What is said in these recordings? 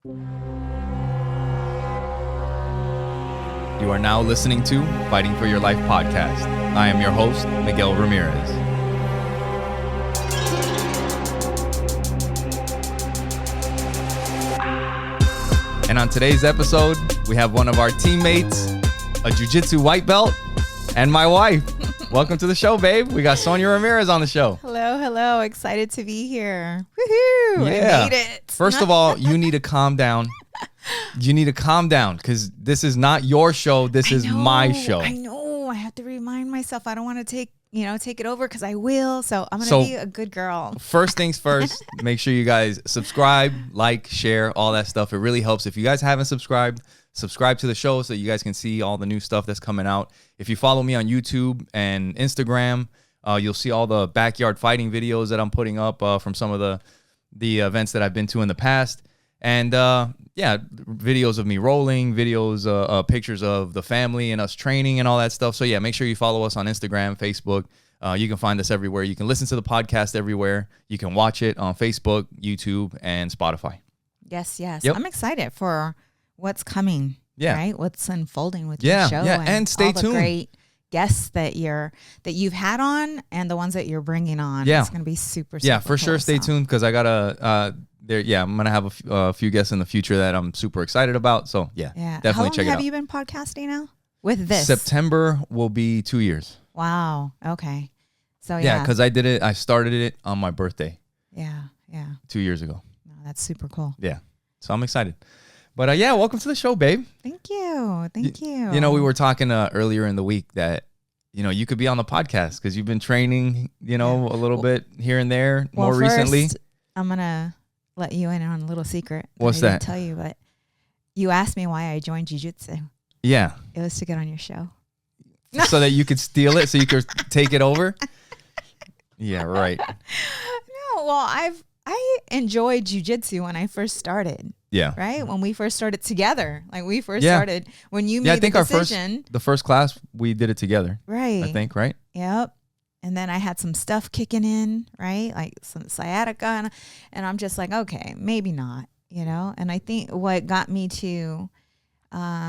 You are now listening to Fighting for Your Life podcast. I am your host, Miguel Ramirez. And on today's episode, we have one of our teammates, a Jiu Jitsu white belt, and my wife. Welcome to the show, babe. We got Sonja Ramirez on the show. Hello. Excited to be here. Woohoo! Yeah. I made it. First of all, you need to calm down. You need to calm down because this is not your show. This is my show. I know. I have to remind myself. I don't want to take it over because I will. So I'm going to be a good girl. First things first, make sure you guys subscribe, like, share, all that stuff. It really helps. If you guys haven't subscribed, subscribe to the show so you guys can see all the new stuff that's coming out. If you follow me on YouTube and Instagram, you'll see all the backyard fighting videos that I'm putting up from some of the events that I've been to in the past. And videos of me rolling, videos, pictures of the family and us training and all that stuff. So yeah, make sure you follow us on Instagram, Facebook. You can find us everywhere. You can listen to the podcast everywhere. You can watch it on Facebook, YouTube, and Spotify. Yes. Yep. I'm excited for what's coming. Yeah. Right? What's unfolding with your show. Yeah, and stay all tuned. The great guests that you've had on and the ones that you're bringing on. Yeah. It's going to be super Yeah, for cool, sure. Stay tuned because I got I'm going to have a few guests in the future that I'm super excited about. So, definitely How long check it out. have you been podcasting now with this? September will be 2 years. Wow. Okay. So, Yeah, because I started it on my birthday. Yeah. 2 years ago. Oh, that's super cool. Yeah. So, I'm excited. But, welcome to the show, babe. Thank you. You know, we were talking earlier in the week that, you could be on the podcast because you've been training, a little bit here and there more recently. I'm going to let you in on a little secret. What's I that? didn't tell you, but you asked me why I joined Jiu Jitsu. Yeah. It was to get on your show. So that you could steal it, so you could take it over? Yeah, right. No, well, I enjoyed Jiu Jitsu when I first started. Yeah. Right? When we first started together. Like we first started, when you made the decision. the first class, we did it together. Right. I think, right? Yep. And then I had some stuff kicking in, right? Like some sciatica. And I'm just like, okay, maybe not, And I think what got me to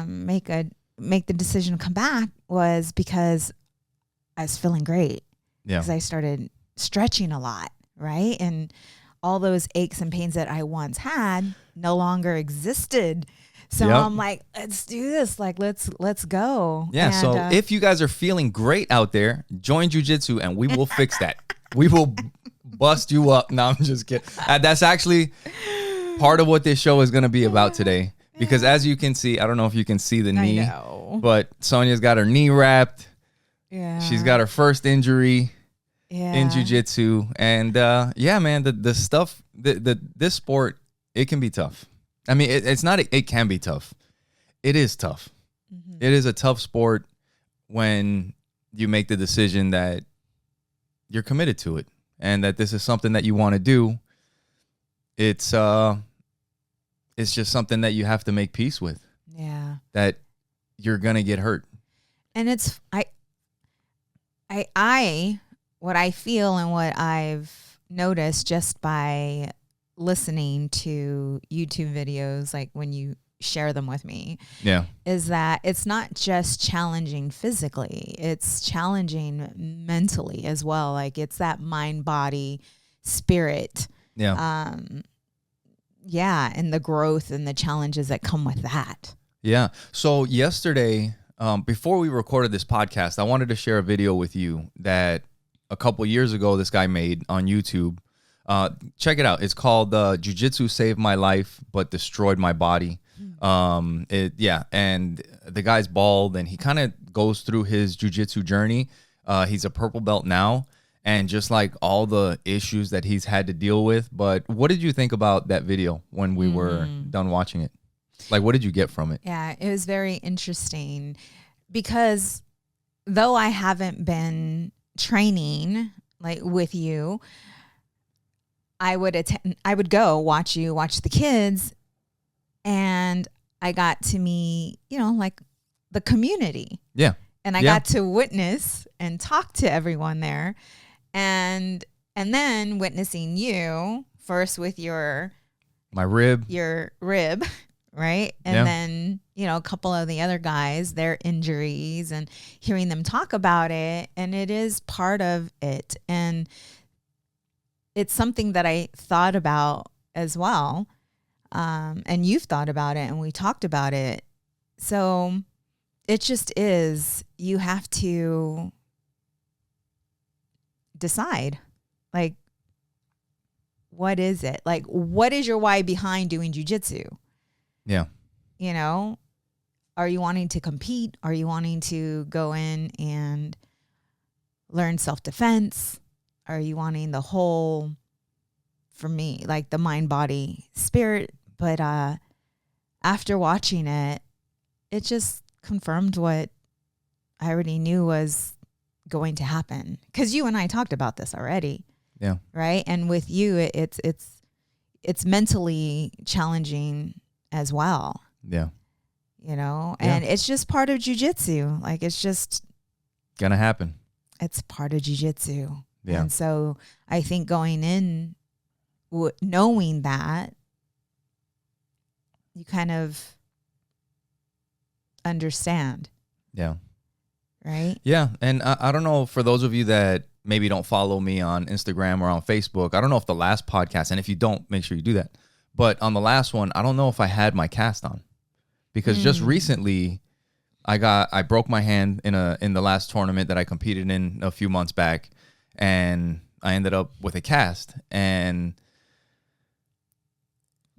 make the decision to come back was because I was feeling great. Yeah. Because I started stretching a lot, right? And all those aches and pains that I once had no longer existed. So I'm like, let's do this. Like, let's go. Yeah. And, so if you guys are feeling great out there, join Jiu Jitsu and we will fix that. We will bust you up. No, I'm just kidding. That's actually part of what this show is going to be about today. Because as you can see, I don't know if you can see the knee, but Sonja's got her knee wrapped. Yeah. She's got her first injury in Jiu Jitsu. And man, the stuff, this sport, it can be tough. I mean, it can be tough. It is tough. Mm-hmm. It is a tough sport when you make the decision that you're committed to it and that this is something that you want to do. It's just something that you have to make peace with. Yeah. That you're going to get hurt. And it's, what I feel and what I've noticed just by listening to YouTube videos, like when you share them with me, is that it's not just challenging physically, it's challenging mentally as well. Like it's that mind, body, spirit. Yeah. And the growth and the challenges that come with that. Yeah. So yesterday, before we recorded this podcast, I wanted to share a video with you that a couple years ago this guy made on YouTube. Check it out. It's called Jiu Jitsu Saved My Life But Destroyed My Body. And the guy's bald and he kind of goes through his Jiu Jitsu journey. He's a purple belt now and just like all the issues that he's had to deal with. But what did you think about that video when we were done watching it? Like, what did you get from it? Yeah, it was very interesting because though I haven't been training like with you, I would go watch the kids, and I got to meet, like the community. Yeah. And I got to witness and talk to everyone there. And then witnessing you first with your my rib, your rib, right? And then, you know, a couple of the other guys, their injuries, and hearing them talk about it. And it is part of it. And it's something that I thought about as well. And you've thought about it, and we talked about it. So it just is, you have to decide, like, what is it? Like, what is your why behind doing jiu-jitsu? Yeah. You know, are you wanting to compete? Are you wanting to go in and learn self-defense? Are you wanting the whole, for me, like the mind, body, spirit? But after watching it, it just confirmed what I already knew was going to happen. Because you and I talked about this already. Yeah. Right. And with you, it's mentally challenging as well. Yeah. You know, and it's just part of jiu-jitsu. Like, it's just gonna happen. It's part of jiu-jitsu. Yeah. And so I think going in, knowing that, you kind of understand. Yeah. Right. Yeah. And I don't know, for those of you that maybe don't follow me on Instagram or on Facebook, I don't know if the last podcast, and if you don't, make sure you do that. But on the last one, I don't know if I had my cast on, because just recently I broke my hand in the last tournament that I competed in a few months back, and I ended up with a cast. And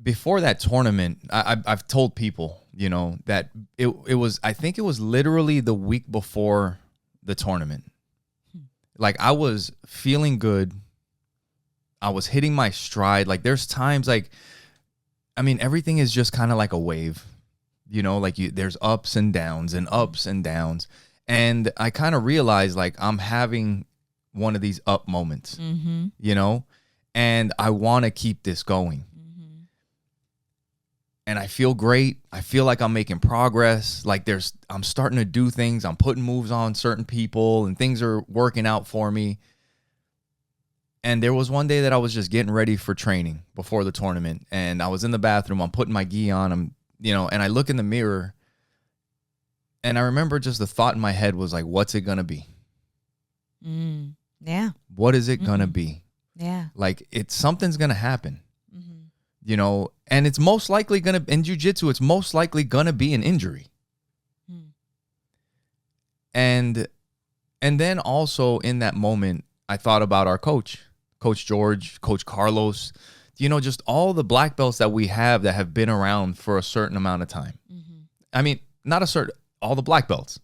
before that tournament, I've told people, you know, that it was, I think it was literally the week before the tournament. Like, I was feeling good. I was hitting my stride. Like, there's times, like, I mean, everything is just kind of like a wave, you know, like there's ups and downs and ups and downs. And I kind of realized, like, I'm having one of these up moments, you know, and I want to keep this going. And I feel great. I feel like I'm making progress. Like, I'm starting to do things. I'm putting moves on certain people, and things are working out for me. And there was one day that I was just getting ready for training before the tournament, and I was in the bathroom. I'm putting my gi on. And I look in the mirror, and I remember just the thought in my head was like, what's it going to be? Yeah. What is it going to be? Yeah. Like, something's going to happen. You know, and it's most likely going to, in jiu-jitsu, it's most likely going to be an injury. And then also in that moment, I thought about our coach, Coach George, Coach Carlos, you know, just all the black belts that we have that have been around for a certain amount of time. I mean, all the black belts.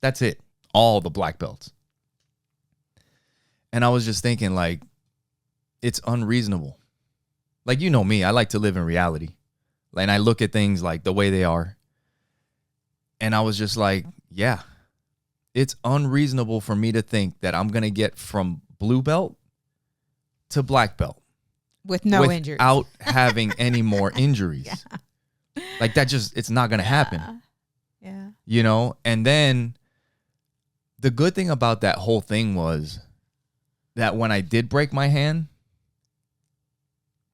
That's it. All the black belts. And I was just thinking, like, it's unreasonable. Like, you know me, I like to live in reality. And I look at things like the way they are. And I was just like, yeah, it's unreasonable for me to think that I'm going to get from blue belt to black belt. With no injuries. Without having any more injuries. Yeah. Like, that just, it's not going to happen. Yeah. You know? And then the good thing about that whole thing was that when I did break my hand,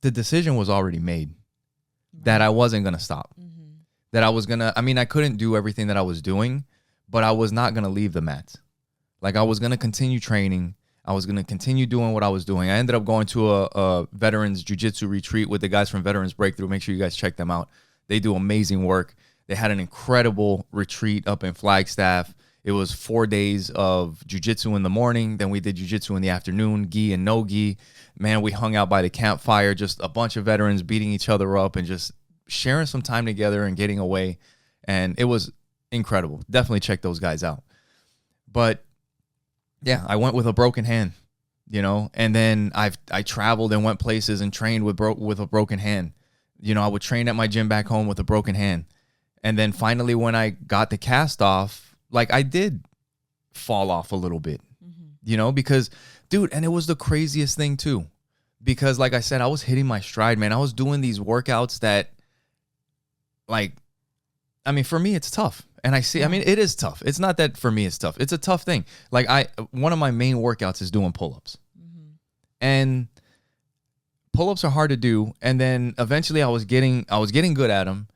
the decision was already made that I wasn't going to stop. That I was going to, I mean, I couldn't do everything that I was doing, but I was not going to leave the mats. Like, I was going to continue training. I was going to continue doing what I was doing. I ended up going to a veterans jiu-jitsu retreat with the guys from Veterans Breakthrough. Make sure you guys check them out. They do amazing work. They had an incredible retreat up in Flagstaff. It was 4 days of jiu-jitsu in the morning. Then we did jiu-jitsu in the afternoon, gi and no gi. Man, we hung out by the campfire, just a bunch of veterans beating each other up and just sharing some time together and getting away. And it was incredible. Definitely check those guys out. But yeah, I went with a broken hand, you know, and then I traveled and went places and trained with a broken hand. You know, I would train at my gym back home with a broken hand. And then finally, when I got the cast off, like, I did fall off a little bit, you know, because, dude, and it was the craziest thing too, because like I said, I was hitting my stride, man. I was doing these workouts that, like, I mean, for me, it's tough. And I mean, it is tough. It's not that for me it's tough. It's a tough thing. Like, one of my main workouts is doing pull-ups. And pull-ups are hard to do. And then eventually I was getting good at them.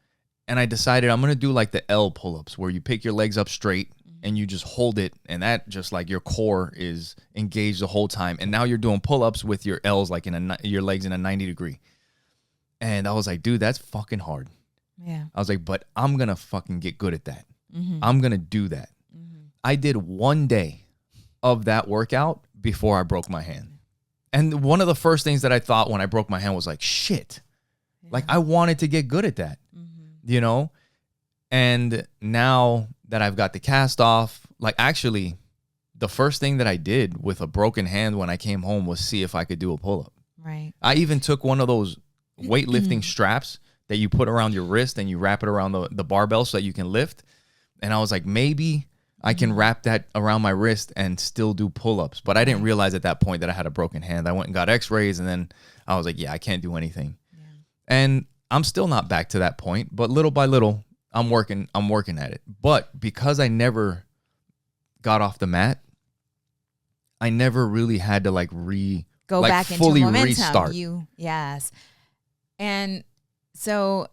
And I decided I'm going to do like the L pull-ups where you pick your legs up straight and you just hold it. And that just like your core is engaged the whole time. And now you're doing pull-ups with your L's like your legs in a 90 degree. And I was like, dude, that's fucking hard. Yeah. I was like, but I'm going to fucking get good at that. I'm going to do that. I did 1 day of that workout before I broke my hand. And one of the first things that I thought when I broke my hand was like, shit, like I wanted to get good at that, you know? And now that I've got the cast off, like actually the first thing that I did with a broken hand when I came home was see if I could do a pull-up. Right. I even took one of those weightlifting straps that you put around your wrist and you wrap it around the barbell so that you can lift. And I was like, maybe I can wrap that around my wrist and still do pull-ups. But I didn't realize at that point that I had a broken hand. I went and got x-rays, and then I was like, yeah, I can't do anything. Yeah. And I'm still not back to that point, but little by little, I'm working at it. But because I never got off the mat, I never really had to go back fully into momentum. Restart. Yes. And so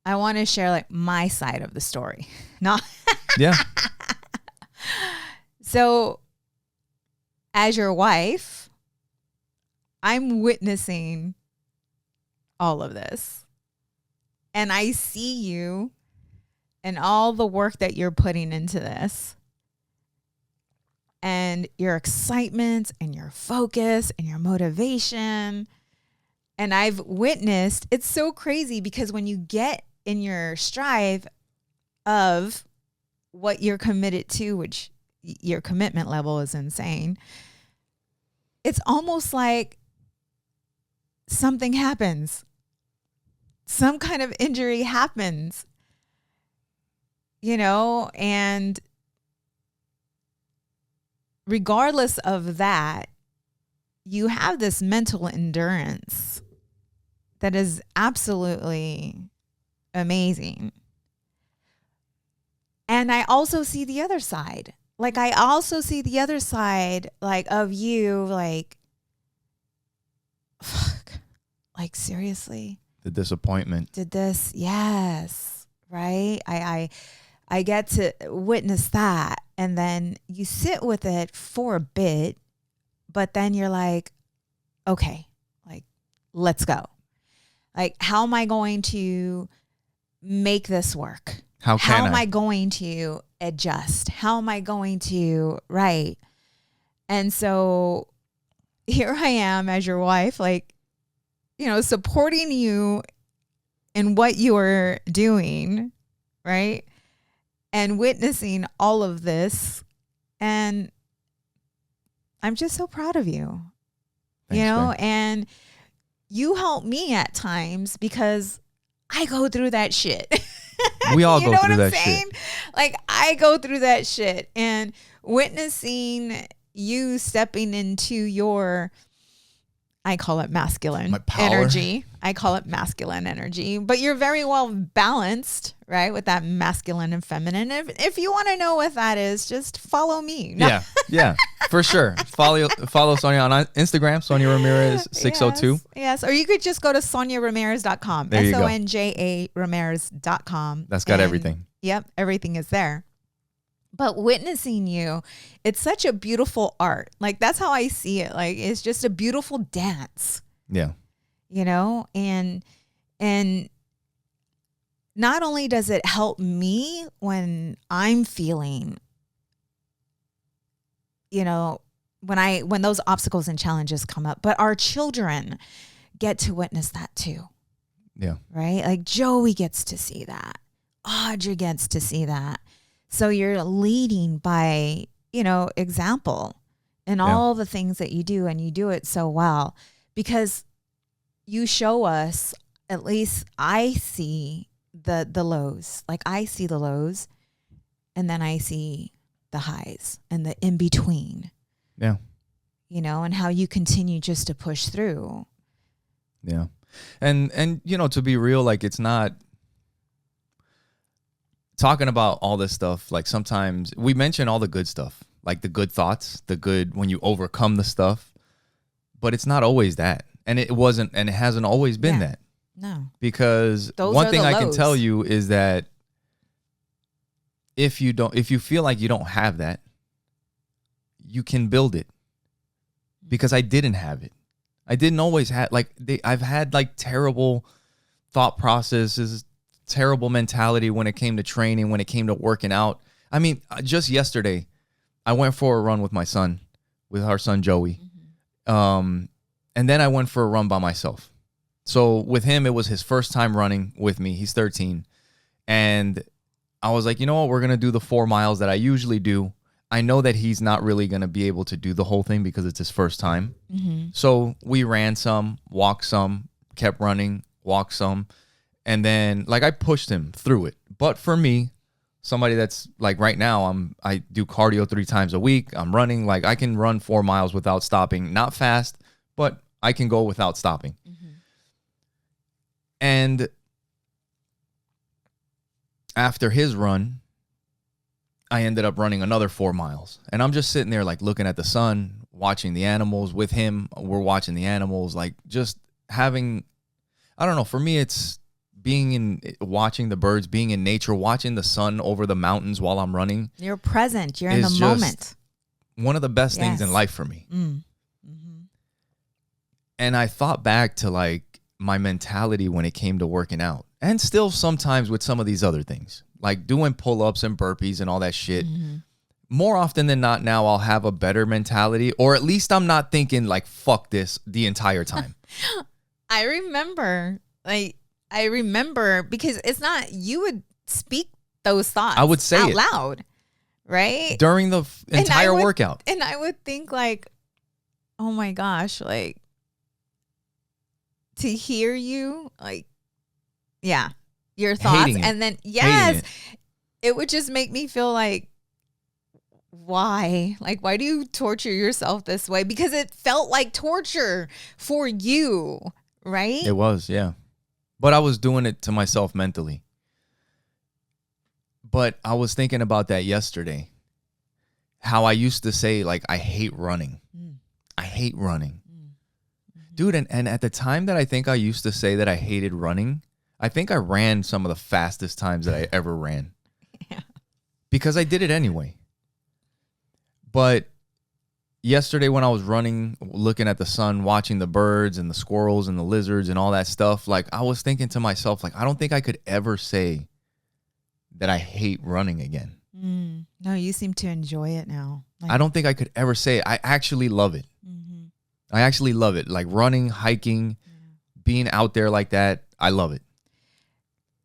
I want to share like my side of the story. Not yeah. So as your wife, I'm witnessing all of this. And I see you and all the work that you're putting into this. And your excitement and your focus and your motivation. And I've witnessed, it's so crazy because when you get in your strive of what you're committed to, which your commitment level is insane, it's almost like something happens. Some kind of injury happens, you know, and regardless of that, you have this mental endurance that is absolutely amazing. And I also see the other side. Like, I also see the other side, like, of you, like, fuck, like, seriously? The disappointment. Did this? Yes. Right? I get to witness that. And then you sit with it for a bit, but then you're like, okay, like, let's go. Like, how am I going to make this work? How am I going to adjust? How am I going to, right? And so here I am as your wife, like, you know, supporting you in what you are doing, right? And witnessing all of this. And I'm just so proud of you. Thanks, you know, and you help me at times because I go through that shit. We all go through that shit. Like, I go through that shit, and witnessing you stepping into your, I call it masculine energy. I call it masculine energy, but you're very well balanced, right? With that masculine and feminine. If you want to know what that is, just follow me. No. Yeah, for sure. Follow Sonja on Instagram, Sonja Ramirez 602. Yes. Or you could just go to sonjaramirez.com. Sonja Ramirez.com. That's got everything. Yep. Everything is there. But witnessing you, it's such a beautiful art. Like, that's how I see it. Like, it's just a beautiful dance. Yeah. You know, and not only does it help me when I'm feeling, you know, when those obstacles and challenges come up, but our children get to witness that too. Yeah. Right? Like, Joey gets to see that. Audrey gets to see that. So you're leading by, you know, example in all the things that you do, and you do it so well because you show us, at least I see the lows. Like, I see the lows, and then I see the highs and the in between. Yeah. You know, and how you continue just to push through. Yeah. And you know, to be real, like, it's not talking about all this stuff. Like, sometimes we mention all the good stuff, like the good thoughts, the good when you overcome the stuff, but it's not always that. And it wasn't, and it hasn't always been that. No. Because one thing I can tell you is that if you feel like you don't have that, you can build it. Because I didn't have it. I didn't always have, I've had like terrible thought processes, terrible mentality when it came to training, when it came to working out. I mean, just yesterday, I went for a run with my son, with our son Joey. And then I went for a run by myself. So with him, it was his first time running with me. He's 13. And I was like, you know what? We're going to do the 4 miles that I usually do. I know that he's not really going to be able to do the whole thing because it's his first time. So we ran some, walked some, kept running, walked some. And then like I pushed him through it. But for me, somebody that's like right now, I do cardio 3 times a week. I'm running, like I can run 4 miles without stopping. Not fast, but I can go without stopping. And after his run, I ended up running another 4 miles. And I'm just sitting there like looking at the sun, watching the animals with him. We're watching the animals, like just having, I don't know, for me it's watching the birds, being in nature, watching the sun over the mountains while I'm running. You're present. You're in the moment. One of the best things in life for me. And I thought back to like my mentality when it came to working out, and still sometimes with some of these other things, like doing pull-ups and burpees and all that shit. More often than not now, I'll have a better mentality, or at least I'm not thinking like, fuck this the entire time. I remember because it's not, you would speak those thoughts. I would say out it loud, right? During the entire workout. And I would think like, oh my gosh, like to hear you, like, yeah, your thoughts. And then, yes, it would just make me feel like, why? Like, why do you torture yourself this way? Because it felt like torture for you, right? It was, yeah. But I was doing it to myself mentally. But I was thinking about that yesterday. How I used to say, like, I hate running. I hate running. Dude, and at the time that I think I used to say that I hated running, I think I ran some of the fastest times that I ever ran. Yeah. Because I did it anyway. But yesterday when I was running, looking at the sun, watching the birds and the squirrels and the lizards and all that stuff, like I was thinking to myself, like, I don't think I could ever say that I hate running again. No, you seem to enjoy it now. I don't think I could ever say it. I actually love it. I actually love it. Like running, hiking, being out there like that. I love it.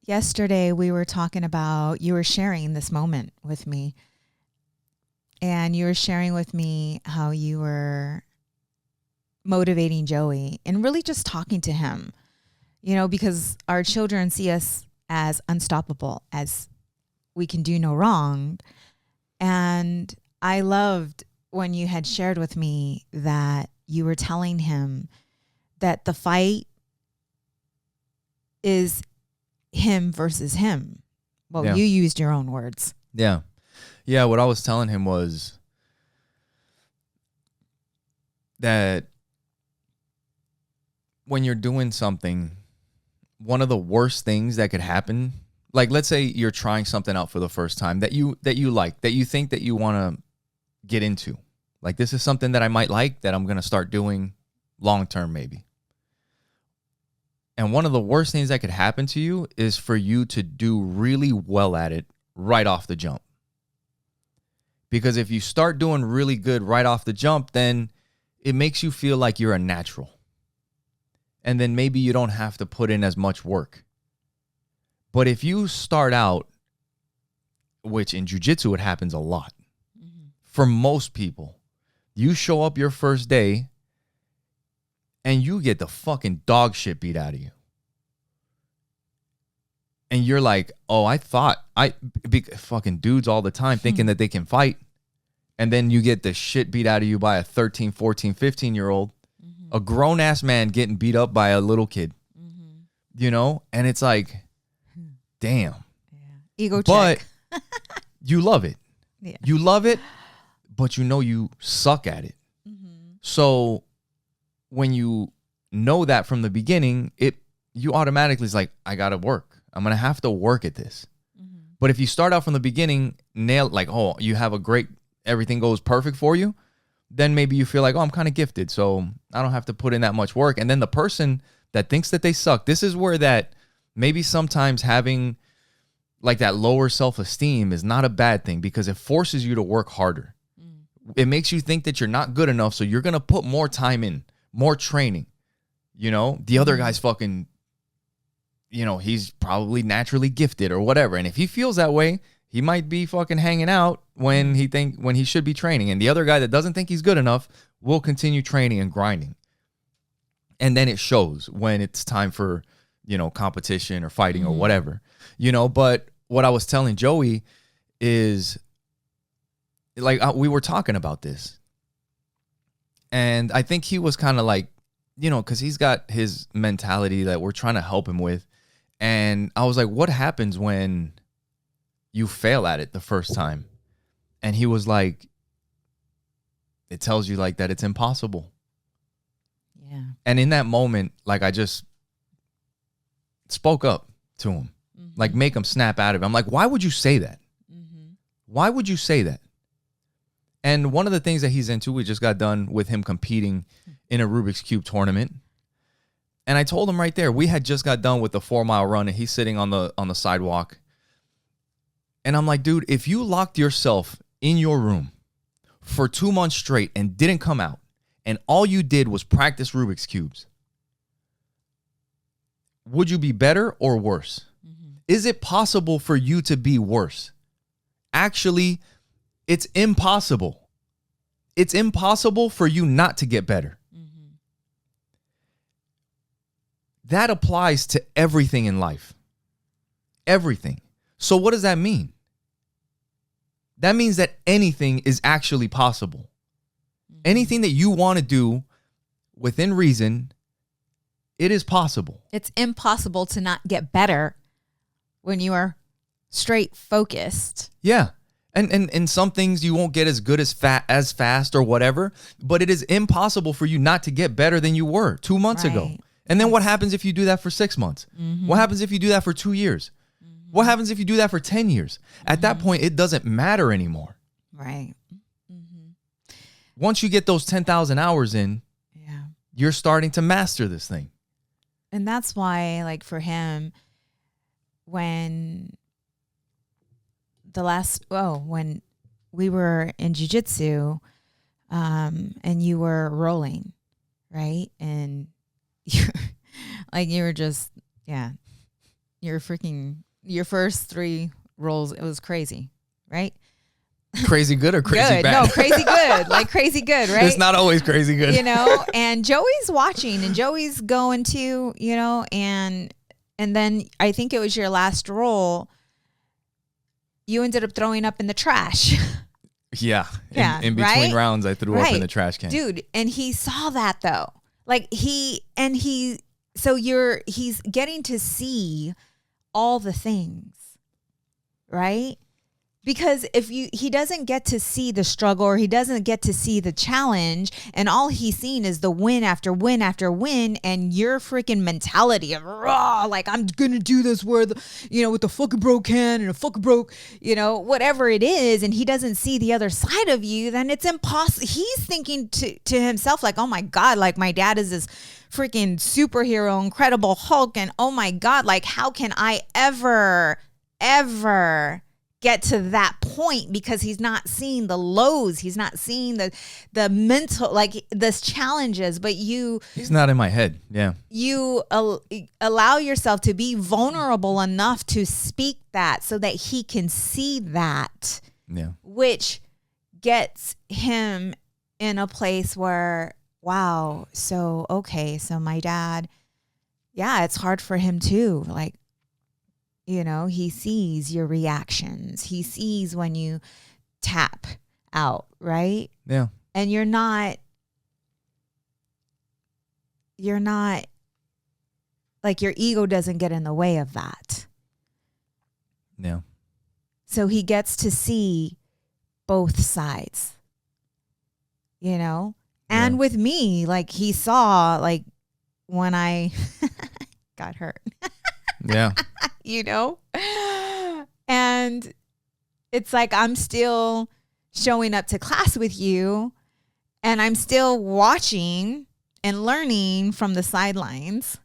Yesterday we were talking about, you were sharing this moment with me. And you were sharing with me how you were motivating Joey and really just talking to him, you know, because our children see us as unstoppable, as we can do no wrong. And I loved when you had shared with me that you were telling him that the fight is him versus him. Well, you used your own words. Yeah. Yeah, what I was telling him was that when you're doing something, one of the worst things that could happen, like let's say you're trying something out for the first time that you like, that you think that you want to get into. Like this is something that I might like, that I'm going to start doing long term maybe. And one of the worst things that could happen to you is for you to do really well at it right off the jump. Because if you start doing really good right off the jump, then it makes you feel like you're a natural. And then maybe you don't have to put in as much work. But if you start out, which in Jiu Jitsu it happens a lot, for most people, you show up your first day and you get the fucking dog shit beat out of you. And you're like, oh, I thought fucking dudes all the time thinking that they can fight. And then you get the shit beat out of you by a 13, 14, 15-year-old, a grown-ass man getting beat up by a little kid, you know? And it's like, damn. Yeah. Ego check. But you love it. Yeah. You love it, but you know you suck at it. So when you know that from the beginning, you automatically is like, I gotta work. I'm gonna have to work at this. Mm-hmm. But if you start out from the beginning, you have everything goes perfect for you, then maybe you feel like, I'm kind of gifted, so I don't have to put in that much work. And then the person that thinks that they suck, this is where that maybe sometimes having like that lower self-esteem is not a bad thing, because it forces you to work harder. It makes you think that you're not good enough, so you're going to put more time in, more training. The other guy's fucking, he's probably naturally gifted or whatever. And if he feels that way, he might be fucking hanging out when he should be training. And the other guy that doesn't think he's good enough will continue training and grinding. And then it shows when it's time for, competition or fighting or whatever, but what I was telling Joey is, like, we were talking about this, and I think he was kind of like, because he's got his mentality that we're trying to help him with. And I was like, what happens when you fail at it the first time? And he was like, it tells you like that it's impossible. Yeah. And in that moment, like, I just spoke up to him, like, make him snap out of it. I'm like, why would you say that? Why would you say that? And one of the things that he's into, we just got done with him competing in a Rubik's Cube tournament. And I told him right there, we had just got done with the 4-mile run, and he's sitting on the sidewalk. And I'm like, dude, if you locked yourself in your room for 2 months straight and didn't come out, and all you did was practice Rubik's Cubes, would you be better or worse? Is it possible for you to be worse? Actually, it's impossible. It's impossible for you not to get better. That applies to everything in life. Everything. So what does that mean? That means that anything is actually possible. Anything that you want to do within reason, it is possible. It's impossible to not get better when you are straight focused. Yeah. And some things you won't get as good as fast or whatever, but it is impossible for you not to get better than you were 2 months ago. And then what happens if you do that for 6 months? What happens if you do that for 2 years? What happens if you do that for 10 years? At that point, it doesn't matter anymore. Right. Once you get those 10,000 hours in, you're starting to master this thing. And that's why, like, for him, when we were in Jiu Jitsu, and you were rolling, right? And you were just, your first 3 rolls, it was crazy, right? Crazy good or crazy bad? No, crazy good. Like, crazy good, right? It's not always crazy good. And Joey's watching, and Joey's going to, and then I think it was your last roll, you ended up throwing up in the trash. Yeah. In between rounds, I threw up in the trash can. Dude, and he saw that, though. Like, he's getting to see all the things, right? Because if he doesn't get to see the struggle, or he doesn't get to see the challenge, and all he's seen is the win after win after win, and your freaking mentality of raw, like, I'm gonna do this with the fucking broke hand and a fucking broke, whatever it is, and he doesn't see the other side of you, then it's impossible. He's thinking to himself, like, oh my God, like, my dad is this freaking superhero, Incredible Hulk, and oh my God, like, how can I ever get to that point? Because he's not seeing the lows, he's not seeing the mental, like, this challenges. But he's not in my head. You allow yourself to be vulnerable enough to speak that, so that he can see that, which gets him in a place where, wow, so my dad, it's hard for him too. Like, he sees your reactions. He sees when you tap out, right? Yeah. And you're not like, your ego doesn't get in the way of that. Yeah. So he gets to see both sides, And with me, like, he saw, like, when I got hurt. Yeah. You know? And it's like I'm still showing up to class with you and I'm still watching and learning from the sidelines.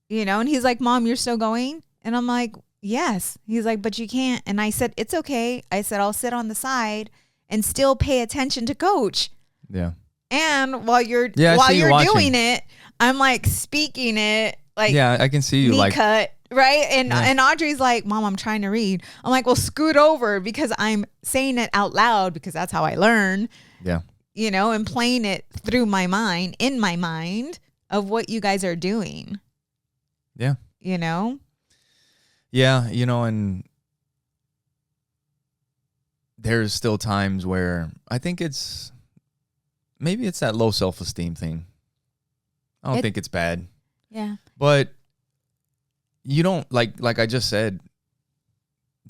You know, and he's like, Mom, you're still going? And I'm like, yes. He's like, but you can't. And I said, it's okay. I said, I'll sit on the side and still pay attention to coach. Yeah. And while you're doing it, I'm like speaking it. Like, yeah, I can see you like cut. Right. And Audrey's like, Mom, I'm trying to read. I'm like, well, scoot over because I'm saying it out loud because that's how I learn. Yeah. You know, and playing it through my mind, in my mind of what you guys are doing. Yeah. You know? Yeah. You know, and there's still times where I think maybe it's that low self-esteem thing. I don't think it's bad. Yeah. But you don't, like I just said,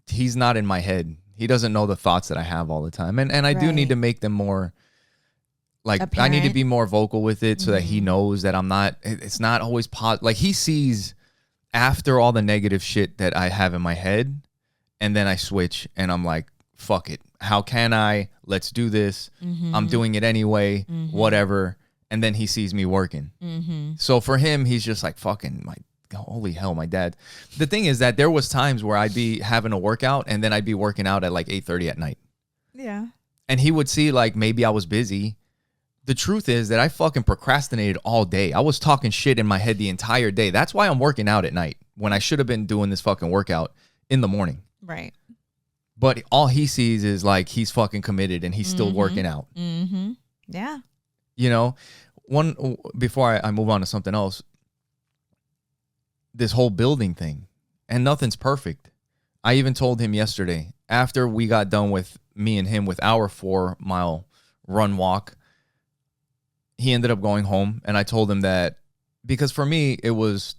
he's not in my head. He doesn't know the thoughts that I have all the time. And I do need to make them more, like, apparent. I need to be more vocal with it so that he knows that it's not always positive. Like, he sees after all the negative shit that I have in my head, and then I switch and I'm like, fuck it. How can I? Let's do this. I'm doing it anyway, whatever. And then he sees me working. So for him, he's just like, fucking, holy hell, my dad. The thing is that there was times where I'd be having a workout and then I'd be working out at like 8:30 at night. Yeah. And he would see like maybe I was busy. The truth is that I fucking procrastinated all day. I was talking shit in my head the entire day. That's why I'm working out at night when I should have been doing this fucking workout in the morning. Right. But all he sees is like he's fucking committed and he's still working out. Yeah. You know, before I move on to something else, this whole building thing, and nothing's perfect. I even told him yesterday, after we got done with me and him with our 4-mile run walk, he ended up going home, and I told him that because for me, it was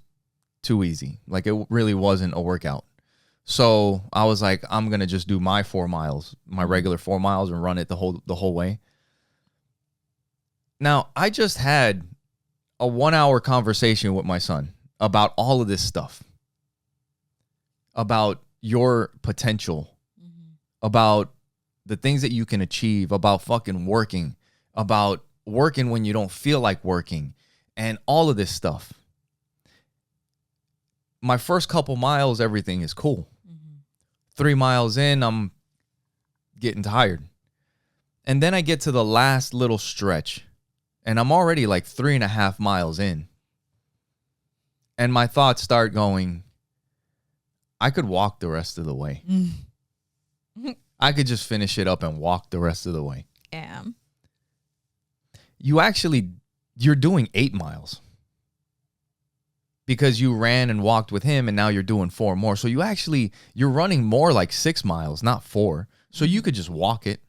too easy. Like, it really wasn't a workout. So I was like, I'm going to just do my 4 miles, my regular 4 miles, and run it the whole way. Now, I just had a 1-hour conversation with my son about all of this stuff, about your potential, about the things that you can achieve, about fucking working, about working when you don't feel like working, and all of this stuff. My first couple miles, everything is cool. 3 miles in, I'm getting tired. And then I get to the last little stretch, and I'm already like 3.5 miles in. And my thoughts start going, I could walk the rest of the way. I could just finish it up and walk the rest of the way. Yeah. You're doing 8 miles. Because you ran and walked with him, and now you're doing 4 more. So you're running more like 6 miles, not 4. So you could just walk it.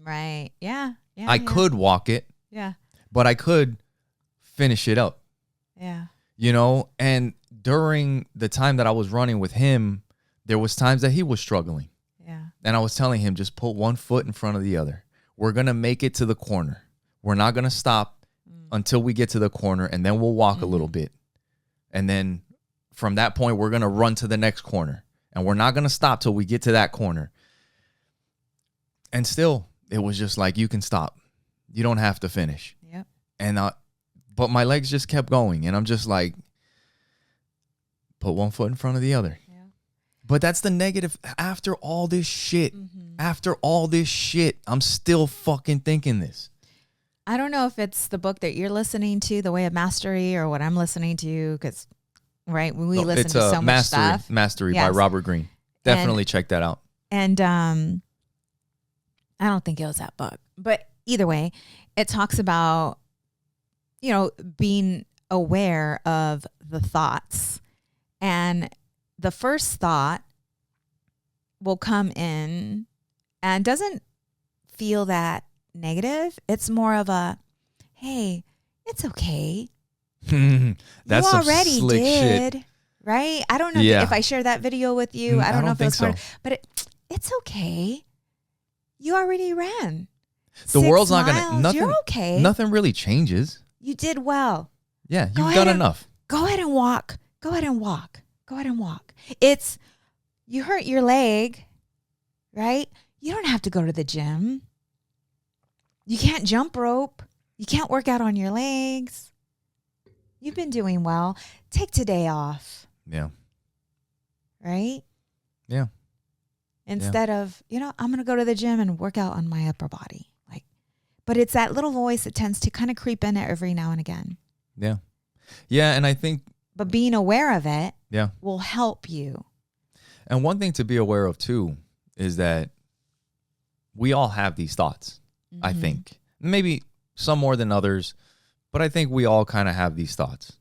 Right. Yeah. I could walk it. Yeah. But I could finish it up. Yeah. You know, and during the time that I was running with him, there was times that he was struggling. Yeah. And I was telling him, just put one foot in front of the other. We're going to make it to the corner. We're not going to stop until we get to the corner, and then we'll walk a little bit. And then from that point, we're going to run to the next corner. And we're not going to stop till we get to that corner. And still, it was just like, you can stop. You don't have to finish. Yep. And but my legs just kept going. And I'm just like, put one foot in front of the other. Yeah. But that's the negative. After all this shit, I'm still fucking thinking this. I don't know if it's the book that you're listening to, The Way of Mastery, or what I'm listening to, because, right, we listen to so much stuff. Mastery by Robert Greene. Definitely check that out. And I don't think it was that book. But either way, it talks about, being aware of the thoughts. And the first thought will come in and doesn't feel that negative. It's more of a, hey, it's okay. That's you already some slick did, shit. Right? I don't know if I shared that video with you. I don't know if it was so. But it's okay. You already ran. The world's not gonna. You're okay. Nothing really changes. You did well. Yeah, you've done enough. Go ahead and walk. Go ahead and walk. Go ahead and walk. You hurt your leg, right? You don't have to go to the gym. You can't jump rope. You can't work out on your legs. You've been doing well. Take today off. Yeah. Right? Yeah. Instead of, I'm going to go to the gym and work out on my upper body. But it's that little voice that tends to kind of creep in every now and again. Yeah. Yeah, and I think... But being aware of it will help you. And one thing to be aware of, too, is that we all have these thoughts, I think. Maybe some more than others, but I think we all kind of have these thoughts.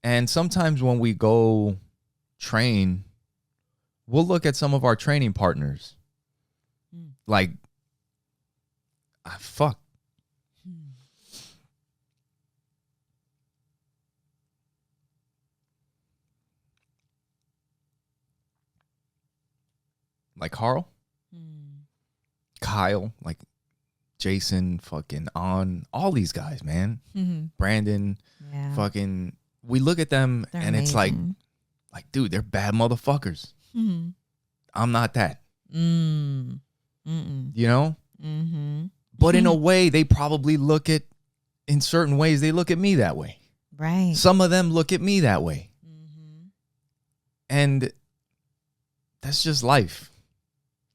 And sometimes when we go train, we'll look at some of our training partners. Like, fuck. Like Carl, Kyle, like Jason, fucking all these guys, man. Brandon, fucking, we look at them and amazing. It's like, dude, they're bad motherfuckers. I'm not that. You know? But in a way, they probably in certain ways, they look at me that way. Right. Some of them look at me that way. And that's just life.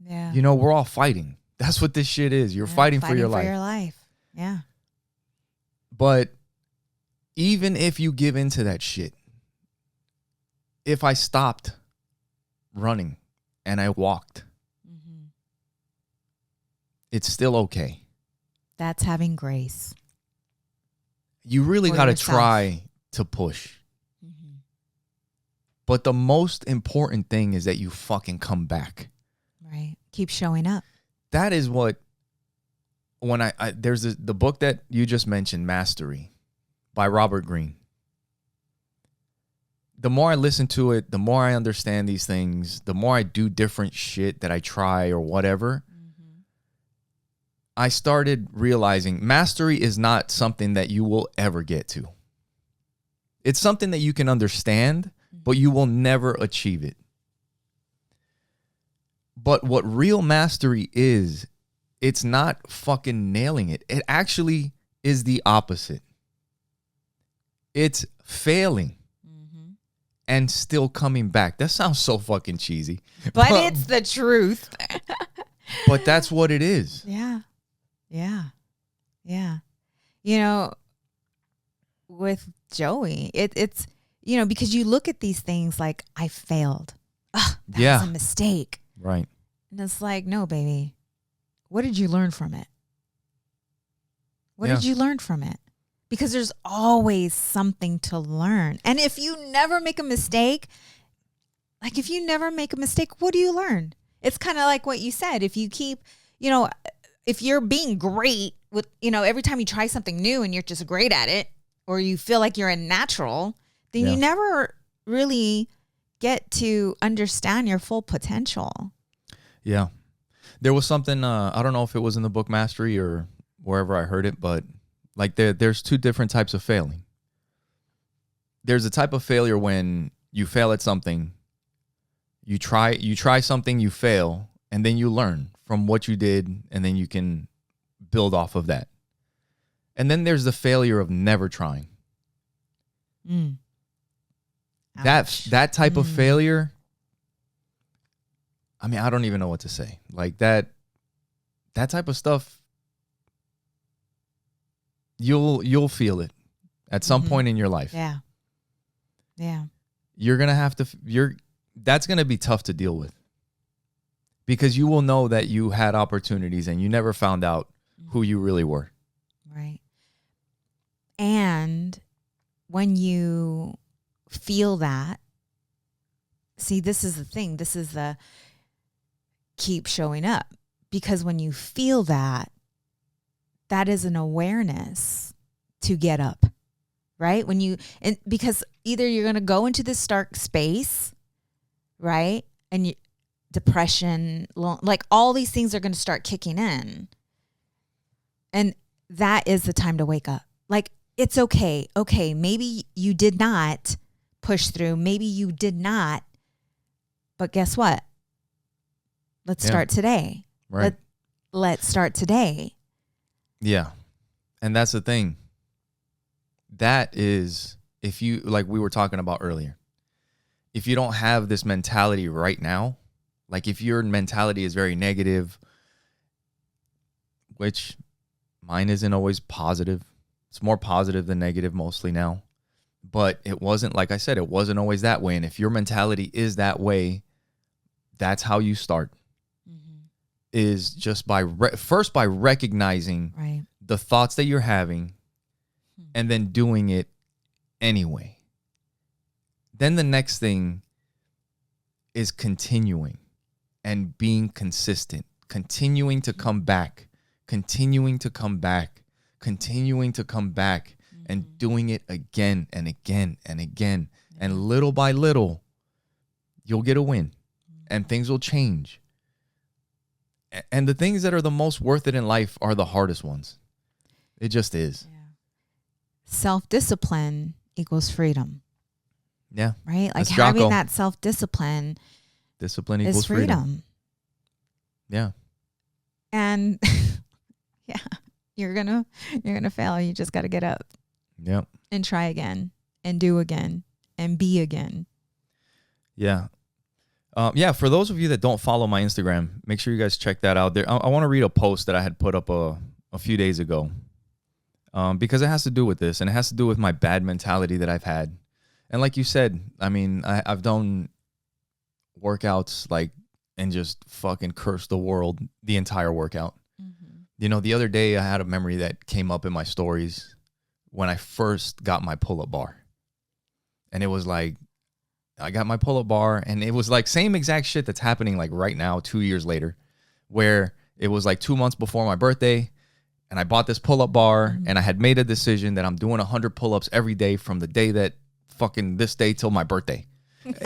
Yeah. We're all fighting. That's what this shit is. You're fighting for your life. For your life. Yeah. But even if you give into that shit, if I stopped running and I walked, it's still okay. That's having grace. You really got to try to push. But the most important thing is that you fucking come back. Right. Keep showing up. That is what, when there's the book that you just mentioned, Mastery, by Robert Greene. The more I listen to it, the more I understand these things, the more I do different shit that I try or whatever, I started realizing mastery is not something that you will ever get to. It's something that you can understand, but you will never achieve it. But what real mastery is, it's not fucking nailing it. It actually is the opposite. It's failing and still coming back. That sounds so fucking cheesy. But it's the truth. But that's what it is. Yeah. Yeah. Yeah. With Joey, it's, because you look at these things like, I failed. That was a mistake. Right. And it's like, no, baby. What did you learn from it? What did you learn from it? Because there's always something to learn. And if you never make a mistake, what do you learn? It's kind of like what you said. If you keep, if you're being great with, every time you try something new and you're just great at it, or you feel like you're a natural, then you never really get to understand your full potential. Yeah. There was something, I don't know if it was in the book Mastery or wherever I heard it, but like there's two different types of failing. There's a type of failure when you fail at something, you try something, you fail, and then you learn from what you did, and then you can build off of that. And then there's the failure of never trying. That type of failure, I mean, I don't even know what to say. Like that type of stuff, you'll feel it at some point in your life. Yeah. Yeah. You're going to have to, that's going to be tough to deal with, because you will know that you had opportunities and you never found out who you really were. Right. And when you feel that, see, this is the thing. This is the keep showing up, because when you feel that is an awareness to get up, right? Because either you're going to go into this dark space, right? And depression, like all these things are going to start kicking in. And that is the time to wake up. Like it's okay. Okay, maybe you did not push through. Maybe you did not. But guess what? Let's start today. Right. Let's start today. Yeah. And that's the thing. That is, if you, like we were talking about earlier, if you don't have this mentality right now, like if your mentality is very negative, which mine isn't always positive. It's more positive than negative mostly now. But it wasn't, like I said, it wasn't always that way. And if your mentality is that way, that's how you start. Is just by first by recognizing the thoughts that you're having and then doing it anyway. Then the next thing is continuing and being consistent, continuing to come back, continuing to come back, continuing to come back, and doing it again and again and again. And little by little, you'll get a win and things will change. And the things that are the most worth it in life are the hardest ones. It just is. Yeah. Self-discipline equals freedom. Yeah. Right? Like having that self-discipline. Discipline equals freedom. Yeah. And yeah, you're gonna fail. You just gotta get up. Yep. And try again and do again and be again. Yeah. For those of you that don't follow my Instagram, make sure you guys check that out. There, I want to read a post that I had put up a few days ago, because it has to do with this, and it has to do with my bad mentality that I've had. And like you said, I mean, I've done workouts and just fucking curse the world the entire workout. You know, the other day I had a memory that came up in my stories when I first got my pull-up bar, and it was like, I got my pull-up bar, and it was like same exact shit that's happening like right now, 2 years later, where it was like 2 months before my birthday, and I bought this pull-up bar, and I had made a decision that I'm doing 100 pull-ups every day from the day that fucking this day till my birthday.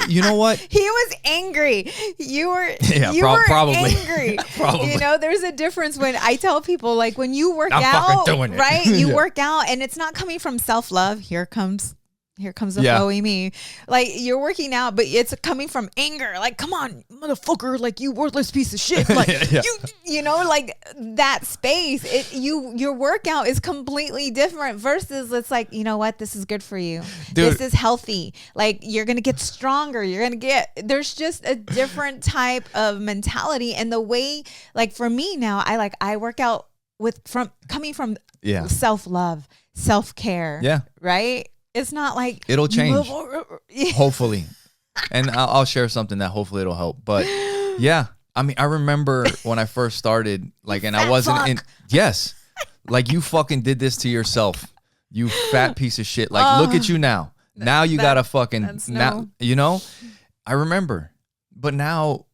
You know what? He was angry. You were probably angry. Probably. You know, there's a difference when I tell people, like, when you work I'm out, fucking doing it. right? You work out, and it's not coming from self-love. Here comes the flowy me. Like, you're working out, but it's coming from anger. Like, come on, motherfucker, like, you worthless piece of shit. Like, you know, like that space, your workout is completely different versus it's like, you know what, this is good for you. Dude. This is healthy. Like, you're going to get stronger. There's just a different type of mentality. And the way, like, for me now, I work out coming from self-love, self-care. Yeah. Right? It's not like it'll change, hopefully. And I'll share something that hopefully it'll help. But yeah, I mean, I remember when I first started, like, and I wasn't like, you fucking did this to yourself, you fat piece of shit. Like, look at you now. Now you gotta fucking, you know, I remember. But now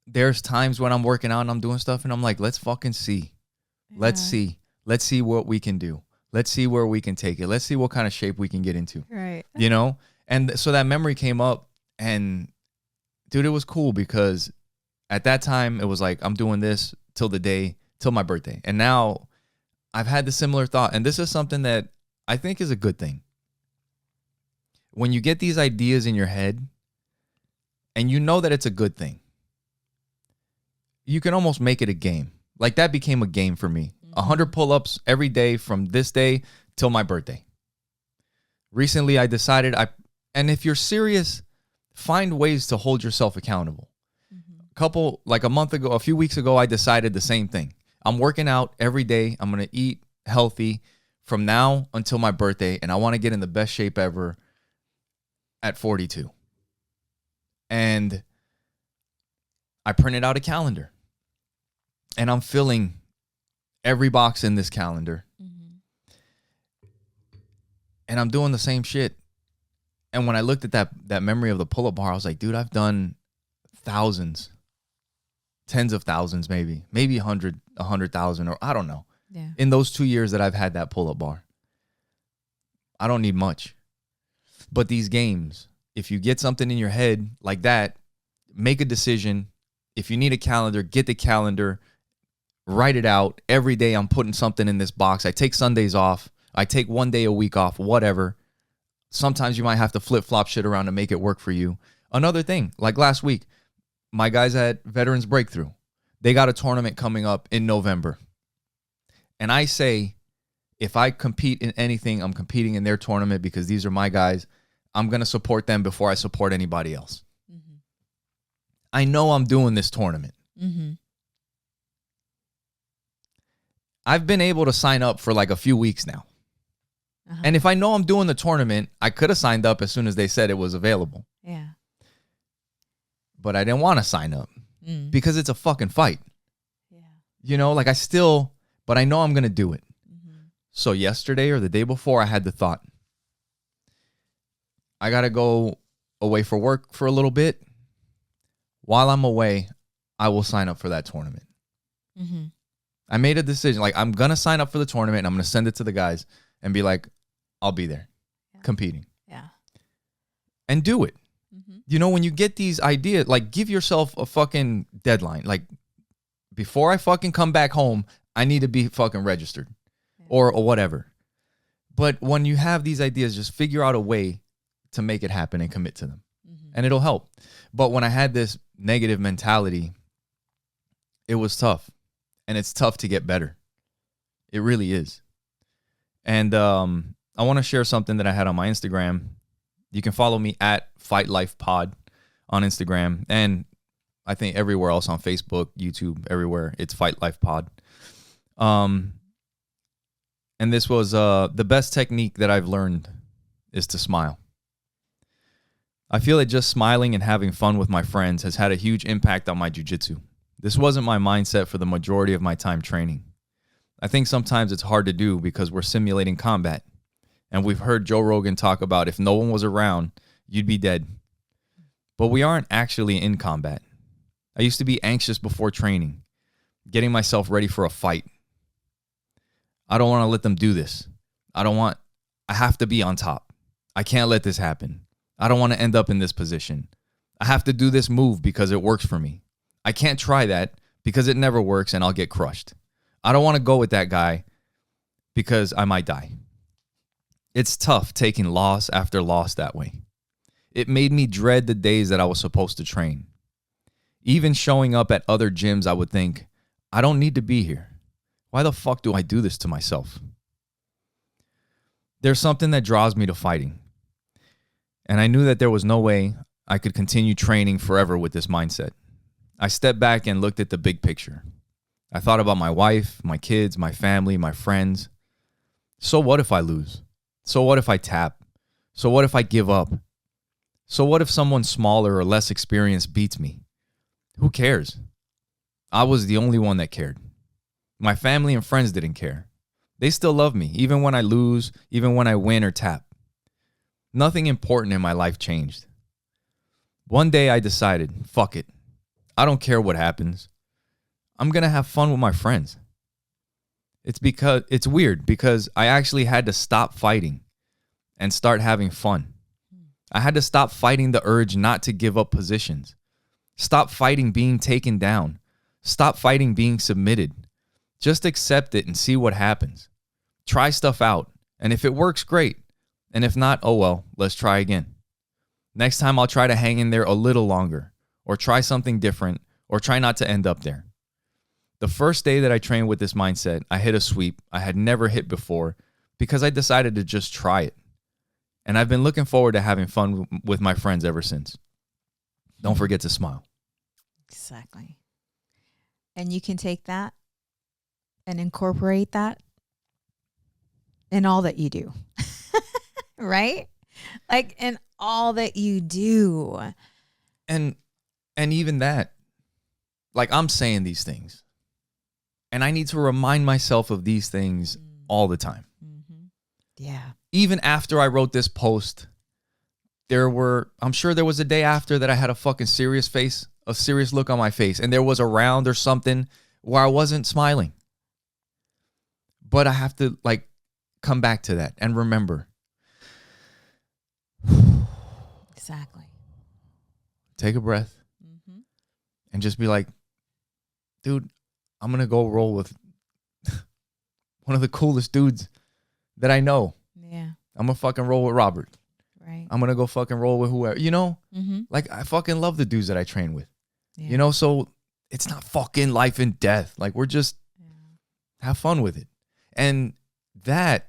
there's times when I'm working out and I'm doing stuff and I'm like, let's fucking see. Let's see what we can do. Let's see where we can take it. Let's see what kind of shape we can get into. Right. You know? And so that memory came up, and dude, it was cool because at that time it was like, I'm doing this till my birthday. And now I've had the similar thought. And this is something that I think is a good thing. When you get these ideas in your head and you know that it's a good thing, you can almost make it a game. Like, that became a game for me. 100 pull-ups every day from this day till my birthday. Recently, I decided and if you're serious, find ways to hold yourself accountable. A few weeks ago, I decided the same thing. I'm working out every day. I'm going to eat healthy from now until my birthday, and I want to get in the best shape ever at 42. And I printed out a calendar, and I'm filling every box in this calendar. And I'm doing the same shit. And when I looked at that memory of the pull-up bar, I was like, dude, I've done thousands, tens of thousands, maybe 100,000, or I don't know. Yeah. In those 2 years that I've had that pull-up bar. I don't need much. But these games, if you get something in your head like that, make a decision. If you need a calendar, get the calendar. Write it out. Every day I'm putting something in this box. I take Sundays off. I take 1 day a week off, whatever. Sometimes you might have to flip-flop shit around to make it work for you. Another thing, like last week, my guys at Veterans Breakthrough, they got a tournament coming up in November. And I say, if I compete in anything, I'm competing in their tournament because these are my guys. I'm going to support them before I support anybody else. Mm-hmm. I know I'm doing this tournament. Mm-hmm. I've been able to sign up for like a few weeks now. Uh-huh. And if I know I'm doing the tournament, I could have signed up as soon as they said it was available. Yeah. But I didn't want to sign up because it's a fucking fight. Yeah. You know, like but I know I'm going to do it. Mm-hmm. So yesterday or the day before, I had the thought, I got to go away for work for a little bit. While I'm away, I will sign up for that tournament. Mm-hmm. I made a decision. Like, I'm going to sign up for the tournament and I'm going to send it to the guys and be like, I'll be there competing. Yeah. And do it. Mm-hmm. You know, when you get these ideas, like, give yourself a fucking deadline. Like, before I fucking come back home, I need to be fucking registered or whatever. But when you have these ideas, just figure out a way to make it happen and commit to them. Mm-hmm. And it'll help. But when I had this negative mentality, it was tough. And it's tough to get better. It really is. And I want to share something that I had on my Instagram. You can follow me at Fight Life Pod on Instagram. And I think everywhere else on Facebook, YouTube, everywhere. It's Fight Life Pod. And this was the best technique that I've learned is to smile. I feel that just smiling and having fun with my friends has had a huge impact on my jiu-jitsu. This wasn't my mindset for the majority of my time training. I think sometimes it's hard to do because we're simulating combat. And we've heard Joe Rogan talk about if no one was around, you'd be dead. But we aren't actually in combat. I used to be anxious before training, getting myself ready for a fight. I don't want to let them do this. I have to be on top. I can't let this happen. I don't want to end up in this position. I have to do this move because it works for me. I can't try that because it never works and I'll get crushed. I don't want to go with that guy because I might die. It's tough taking loss after loss that way. It made me dread the days that I was supposed to train. Even showing up at other gyms, I would think, I don't need to be here. Why the fuck do I do this to myself? There's something that draws me to fighting. And I knew that there was no way I could continue training forever with this mindset. I stepped back and looked at the big picture. I thought about my wife, my kids, my family, my friends. So what if I lose? So what if I tap? So what if I give up? So what if someone smaller or less experienced beats me? Who cares? I was the only one that cared. My family and friends didn't care. They still love me, even when I lose, even when I win or tap. Nothing important in my life changed. One day I decided, fuck it. I don't care what happens. I'm going to have fun with my friends. It's weird because I actually had to stop fighting and start having fun. I had to stop fighting the urge not to give up positions. Stop fighting being taken down. Stop fighting being submitted. Just accept it and see what happens. Try stuff out. And if it works, great. And if not, oh well, let's try again. Next time I'll try to hang in there a little longer or try something different or try not to end up there. The first day that I trained with this mindset, I hit a sweep I had never hit before because I decided to just try it. And I've been looking forward to having fun with my friends ever since. Don't forget to smile. Exactly. And you can take that and incorporate that in all that you do. Right? Like in all that you do. And even that, like I'm saying these things. And I need to remind myself of these things all the time. Mm-hmm. Yeah. Even after I wrote this post, I'm sure there was a day after that I had a fucking serious face, a serious look on my face. And there was a round or something where I wasn't smiling. But I have to like come back to that and remember. Exactly. Take a breath and just be like, dude, I'm going to go roll with one of the coolest dudes that I know. Yeah. I'm going to fucking roll with Robert. Right. I'm going to go fucking roll with whoever, Like, I fucking love the dudes that I train with, so it's not fucking life and death. Like, we're just have fun with it. And that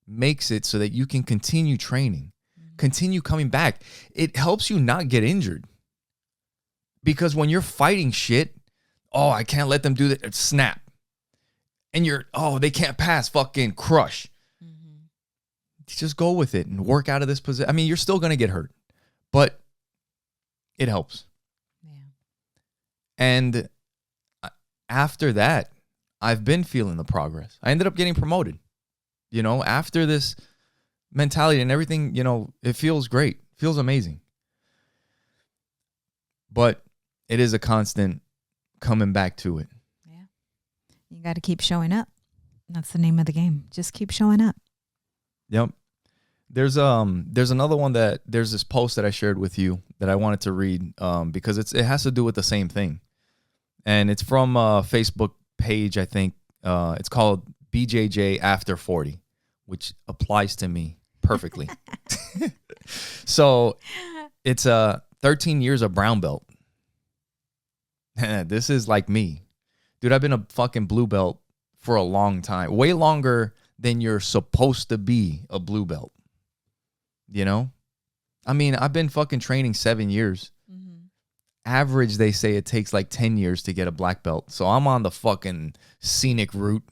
makes it so that you can continue training, continue coming back. It helps you not get injured. Because when you're fighting shit, I can't let them do that, snap. And they can't pass, fucking crush. Just go with it and work out of this position. I mean, you're still going to get hurt, but it helps. Yeah. And after that, I've been feeling the progress. I ended up getting promoted, after this mentality and everything, it feels great. It feels amazing. But it is a constant coming back to it. Yeah. You got to keep showing up. That's the name of the game. Just keep showing up. Yep. There's another one there's this post that I shared with you that I wanted to read because it has to do with the same thing. And it's from a Facebook page, I think. It's called BJJ After 40, which applies to me perfectly. So it's 13 years of brown belt. This is like me. Dude, I've been a fucking blue belt for a long time. Way longer than you're supposed to be a blue belt. I mean, I've been fucking training 7 years. Average, they say it takes like 10 years to get a black belt. So I'm on the fucking scenic route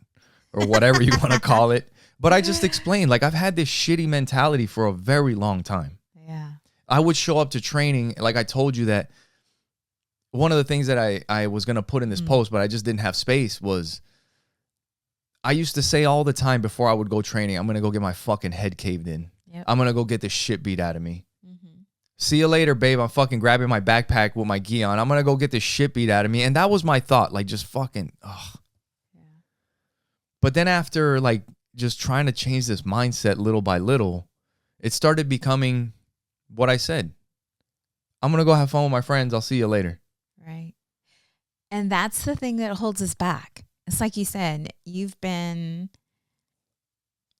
or whatever you want to call it. But I just explained, like, I've had this shitty mentality for a very long time. Yeah. I would show up to training. Like I told you that one of the things that I was going to put in this post, but I just didn't have space was I used to say all the time before I would go training, I'm going to go get my fucking head caved in. Yep. I'm going to go get the shit beat out of me. See you later, babe. I'm fucking grabbing my backpack with my gi on. I'm going to go get the shit beat out of me. And that was my thought. Like, just fucking, ugh. Yeah. But then after, like, just trying to change this mindset little by little, it started becoming what I said. I'm going to go have fun with my friends. I'll see you later. Right. And that's the thing that holds us back. It's like you said, you've been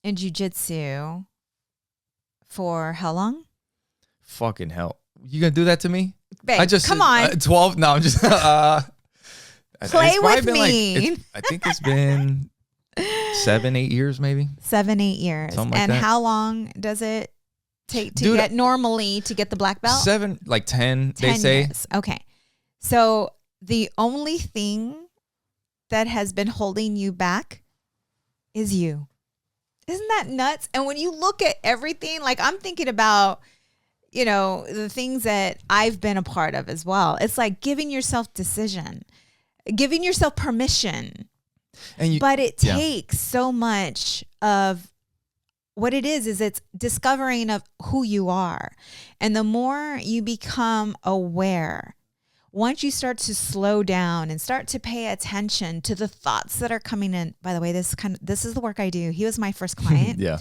in Jiu Jitsu for how long? Fucking hell. You gonna do that to me? Babe, come on. 12? No, I'm just... Play with me. I think it's been 7, 8 years maybe. 7, 8 years. Something like and that. How long does it take to get normally to get the black belt? 7, like 10 they say. Years. Okay. So the only thing that has been holding you back is you. Isn't that nuts? And when you look at everything, like I'm thinking about... the things that I've been a part of as well. It's like giving yourself decision, giving yourself permission. But it takes so much of what it is it's discovering of who you are. And the more you become aware, once you start to slow down and start to pay attention to the thoughts that are coming in. By the way, this is the work I do. He was my first client. Yeah.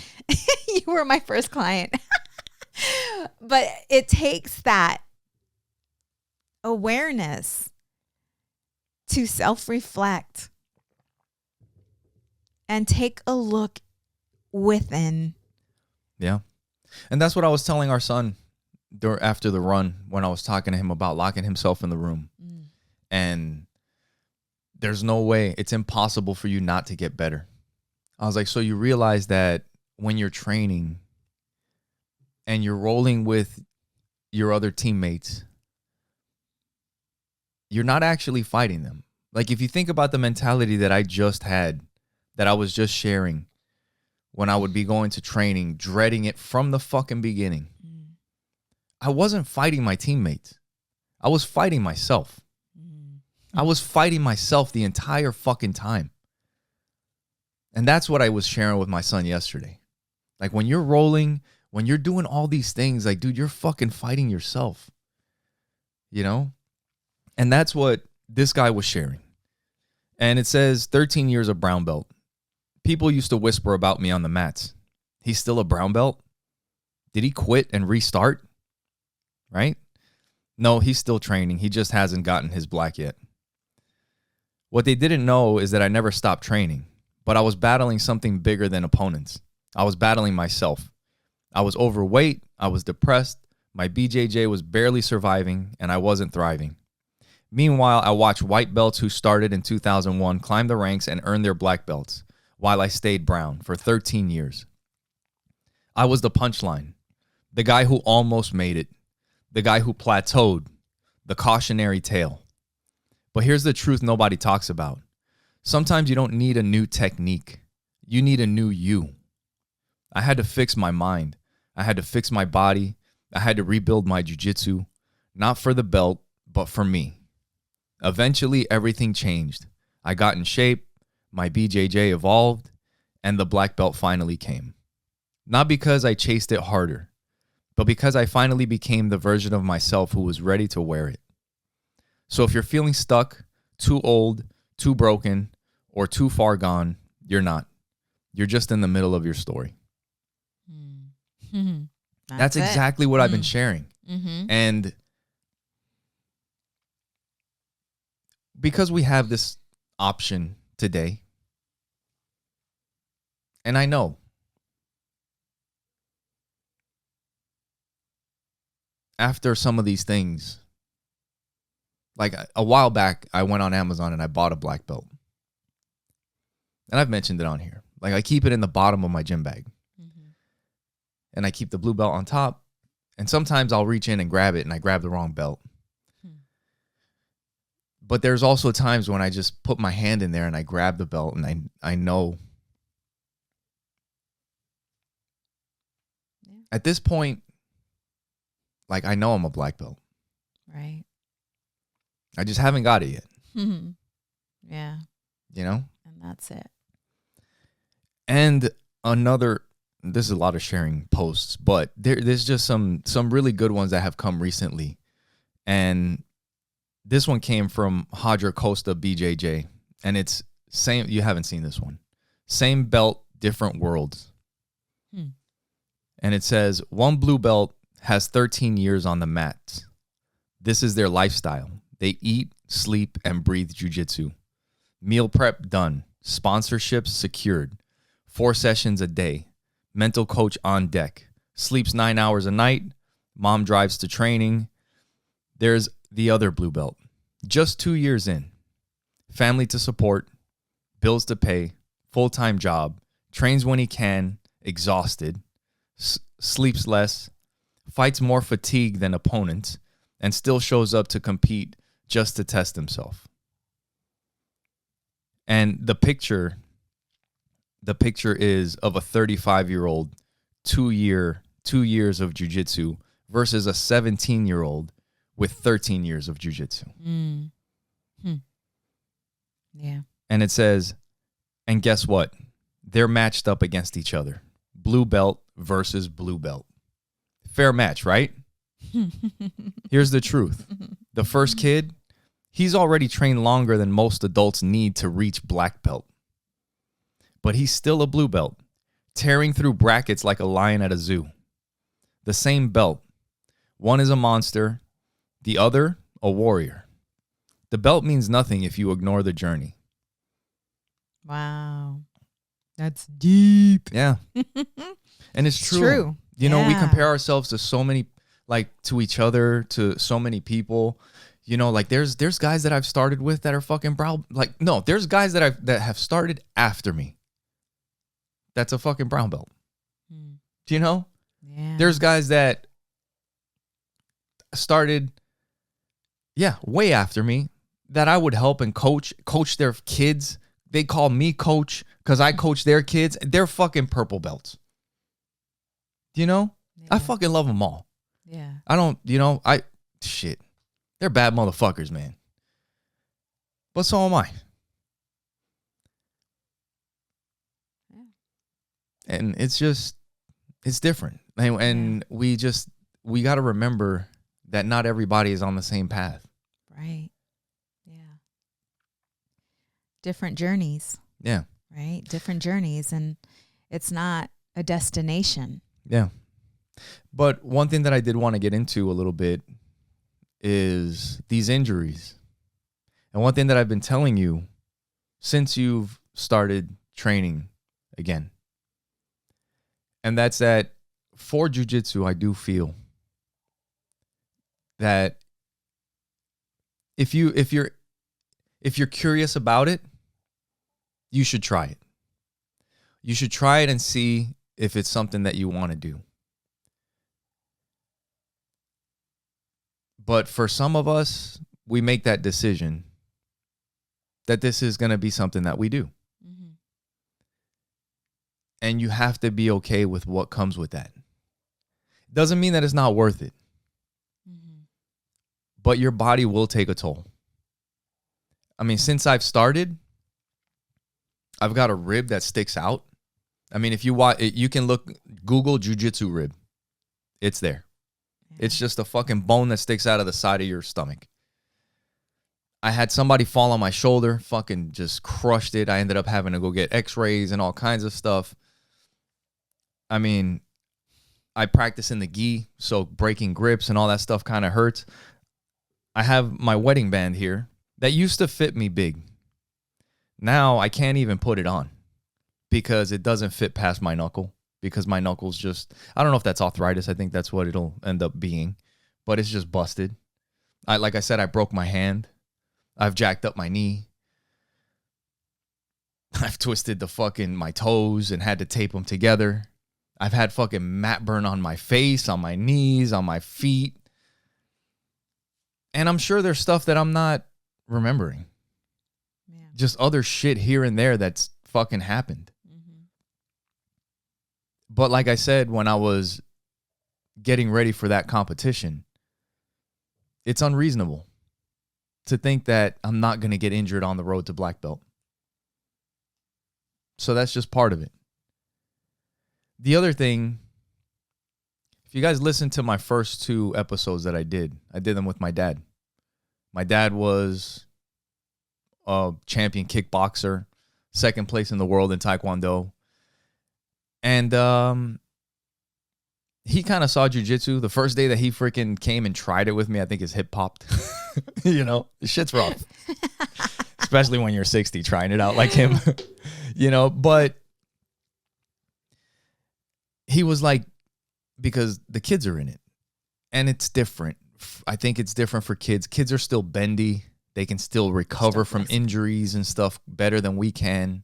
You were my first client. But it takes that awareness to self-reflect and take a look within. Yeah. And that's what I was telling our son after the run when I was talking to him about locking himself in the room. And there's no way, it's impossible for you not to get better. I was like, so you realize that when you're training and you're rolling with your other teammates, you're not actually fighting them. Like if you think about the mentality that I just had, that I was just sharing when I would be going to training, dreading it from the fucking beginning. I wasn't fighting my teammates. I was fighting myself. I was fighting myself the entire fucking time. And that's what I was sharing with my son yesterday. Like when you're rolling, when you're doing all these things, like, dude, you're fucking fighting yourself, And that's what this guy was sharing. And it says 13 years of brown belt. People used to whisper about me on the mats. He's still a brown belt? Did he quit and restart? Right? No, he's still training. He just hasn't gotten his black yet. What they didn't know is that I never stopped training, but I was battling something bigger than opponents. I was battling myself. I was overweight. I was depressed. My BJJ was barely surviving, and I wasn't thriving. Meanwhile, I watched white belts who started in 2001 climb the ranks and earn their black belts, while I stayed brown for 13 years. I was the punchline, the guy who almost made it, the guy who plateaued, the cautionary tale. But here's the truth nobody talks about. Sometimes you don't need a new technique. You need a new you. I had to fix my mind. I had to fix my body. I had to rebuild my jiu-jitsu, not for the belt, but for me. Eventually, everything changed. I got in shape, my BJJ evolved, and the black belt finally came. Not because I chased it harder, but because I finally became the version of myself who was ready to wear it. So if you're feeling stuck, too old, too broken, or too far gone, you're not. You're just in the middle of your story. Mm-hmm. That's exactly what I've been sharing. Mm-hmm. And because we have this option today, and I know after some of these things, like a while back, I went on Amazon and I bought a black belt. And I've mentioned it on here. Like I keep it in the bottom of my gym bag. Mm-hmm. And I keep the blue belt on top. And sometimes I'll reach in and grab it and I grab the wrong belt. But there's also times when I just put my hand in there and I grab the belt and I know. Yeah. At this point, like I know I'm a black belt. Right. I just haven't got it yet. Mm-hmm. Yeah. You know? And that's it. And this is a lot of sharing posts, but there's just some really good ones that have come recently. And this one came from Hadra Costa BJJ, and it's same. You haven't seen this one. Same belt, different worlds. And it says, one blue belt has 13 years on the mat. This is their lifestyle. They eat, sleep, and breathe jiu-jitsu. Meal prep done. Sponsorships secured. 4 sessions a day. Mental coach on deck. Sleeps 9 hours a night. Mom drives to training. There's the other blue belt. Just 2 years in. Family to support. Bills to pay. Full-time job. Trains when he can. Exhausted. Sleeps less. Fights more fatigue than opponents. And still shows up to compete just to test himself. And the picture is of a 35-year-old, 2 years of jiu-jitsu versus a 17-year-old with 13 years of jiu-jitsu. Yeah. And it says, and guess what? They're matched up against each other. Blue belt versus blue belt. Fair match, right? Here's the truth. The first kid, he's already trained longer than most adults need to reach black belt. But he's still a blue belt, tearing through brackets like a lion at a zoo. The same belt. One is a monster, the other a warrior. The belt means nothing if you ignore the journey. Wow. That's deep. Yeah. And it's true. You know, we compare ourselves to so many, like to each other, to so many people. You know, like there's guys that I've started with that are fucking brown. Like, no, there's guys that have started after me. That's a fucking brown belt. Do you know? Yeah. There's guys that started, way after me that I would help and coach their kids. They call me coach because I coach their kids. They're fucking purple belts. Do you know? Yeah. I fucking love them all. Yeah. I don't, shit. They're bad motherfuckers, man. But so am I. Yeah. And it's different. And we got to remember that not everybody is on the same path. Right. Yeah. Different journeys. Yeah. Right. Different journeys. And it's not a destination. Yeah. But one thing that I did want to get into a little bit is these injuries. And one thing that I've been telling you since you've started training again And that's that for jiu-jitsu, I do feel that if you're curious about it, you should try it. You should try it and see if it's something that you want to do. But for some of us, we make that decision that this is going to be something that we do. Mm-hmm. And you have to be okay with what comes with that. Doesn't mean that it's not worth it. Mm-hmm. But your body will take a toll. I mean, since I've started, I've got a rib that sticks out. I mean, if you watch, you can Google jiu-jitsu rib. It's there. Yeah. It's just a fucking bone that sticks out of the side of your stomach. I had somebody fall on my shoulder, fucking just crushed it. I ended up having to go get x-rays and all kinds of stuff. I mean, I practice in the gi, so breaking grips and all that stuff kind of hurts. I have my wedding band here that used to fit me big. Now I can't even put it on because it doesn't fit past my knuckle, because my knuckle's just, I don't know if that's arthritis. I think that's what it'll end up being, but it's just busted. Like I said, I broke my hand. I've jacked up my knee. I've twisted my toes and had to tape them together. I've had fucking mat burn on my face, on my knees, on my feet. And I'm sure there's stuff that I'm not remembering. Yeah. Just other shit here and there that's fucking happened. Mm-hmm. But like I said, when I was getting ready for that competition, it's unreasonable to think that I'm not going to get injured on the road to black belt. So that's just part of it. The other thing, if you guys listen to my first 2 episodes that I did them with my dad. My dad was a champion kickboxer, 2nd place in the world in Taekwondo. And he kind of saw jiu-jitsu. The first day that he freaking came and tried it with me, I think his hip popped. You know, the shit's rough. Especially when you're 60 trying it out like him. You know, but he was like, because the kids are in it. And it's different. I think it's different for kids. Kids are still bendy. They can still recover from injuries and stuff better than we can.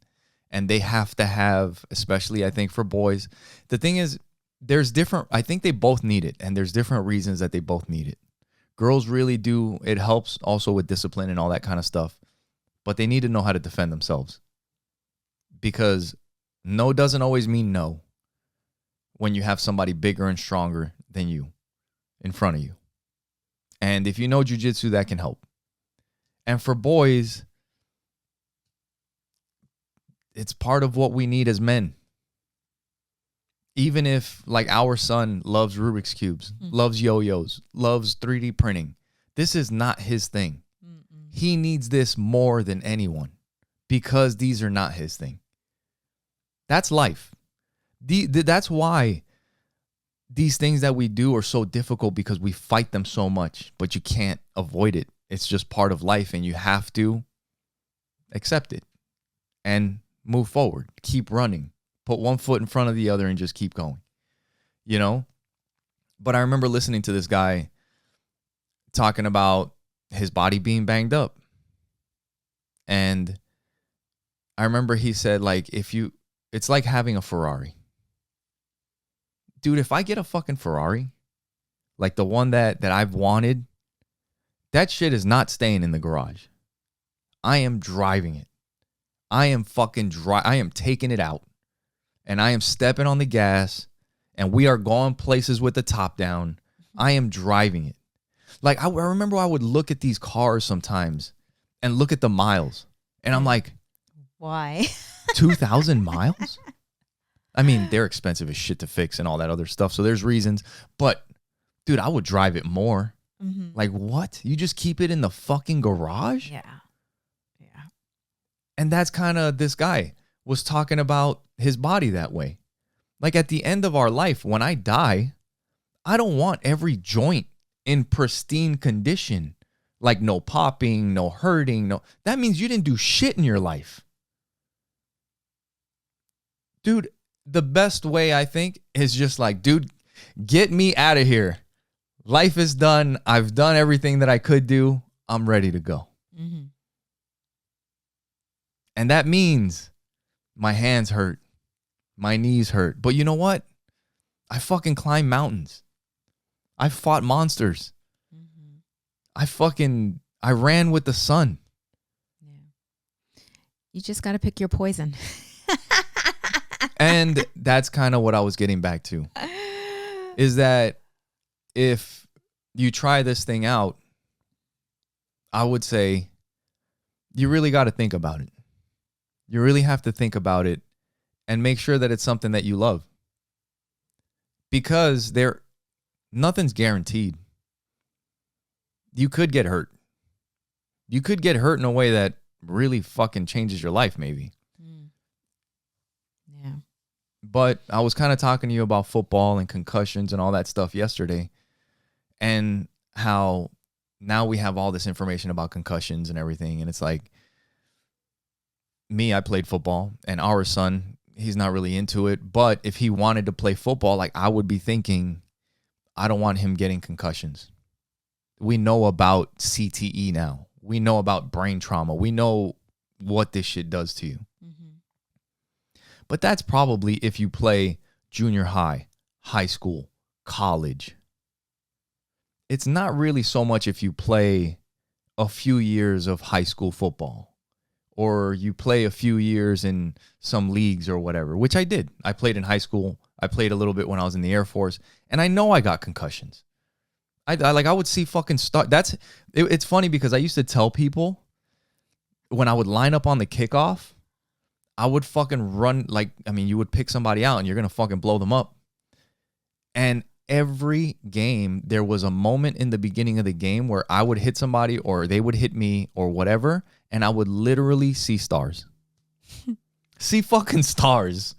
And they have to have, especially I think for boys. The thing is, there's different, I think they both need it. And there's different reasons that they both need it. Girls really do. It helps also with discipline and all that kind of stuff. But they need to know how to defend themselves. Because no doesn't always mean no when you have somebody bigger and stronger than you in front of you. And if you know jiu-jitsu, that can help. And for boys, it's part of what we need as men. Even if, like, our son loves Rubik's Cubes, loves yo-yos, loves 3D printing, this is not his thing. He needs this more than anyone because these are not his thing. That's life. That's why these things that we do are so difficult, because we fight them so much, but you can't avoid it. It's just part of life, and you have to accept it and move forward. Keep running. Put one foot in front of the other and just keep going. You know? But I remember listening to this guy talking about his body being banged up. And I remember he said, like, it's like having a Ferrari. Dude, if I get a fucking Ferrari, like the one that I've wanted, that shit is not staying in the garage. I am driving it. I am taking it out. And I am stepping on the gas. And we are going places with the top down. I am driving it. Like, I remember I would look at these cars sometimes and look at the miles. And I'm like, why? 2,000 miles? I mean, they're expensive as shit to fix and all that other stuff. So there's reasons. But, dude, I would drive it more. Mm-hmm. Like, what? You just keep it in the fucking garage? Yeah. And that's kind of, this guy was talking about his body that way. Like, at the end of our life, when I die, I don't want every joint in pristine condition. Like, no popping, no hurting, no. That means you didn't do shit in your life. Dude, the best way, I think, is just like, dude, get me out of here. Life is done. I've done everything that I could do. I'm ready to go. Mm-hmm. And that means my hands hurt. My knees hurt. But you know what? I fucking climbed mountains. I fought monsters. Mm-hmm. I ran with the sun. Yeah. You just got to pick your poison. And that's kind of what I was getting back to. Is that if you try this thing out, I would say you really got to think about it. You really have to think about it and make sure that it's something that you love. Because nothing's guaranteed. You could get hurt. You could get hurt in a way that really fucking changes your life, maybe. Yeah. But I was kind of talking to you about football and concussions and all that stuff yesterday, and how now we have all this information about concussions and everything. And it's like, me, I played football, and our son, he's not really into it. But if he wanted to play football, like, I would be thinking, I don't want him getting concussions. We know about CTE now. We know about brain trauma. We know what this shit does to you. Mm-hmm. But that's probably if you play junior high, high school, college. It's not really so much if you play a few years of high school football, or you play a few years in some leagues or whatever, which I did. I played in high school. I played a little bit when I was in the Air Force, and I know I got concussions. I would see fucking start. It's funny because I used to tell people when I would line up on the kickoff, I would fucking run you would pick somebody out and you're gonna fucking blow them up. And every game, there was a moment in the beginning of the game where I would hit somebody or they would hit me or whatever, and I would literally see stars. See fucking stars.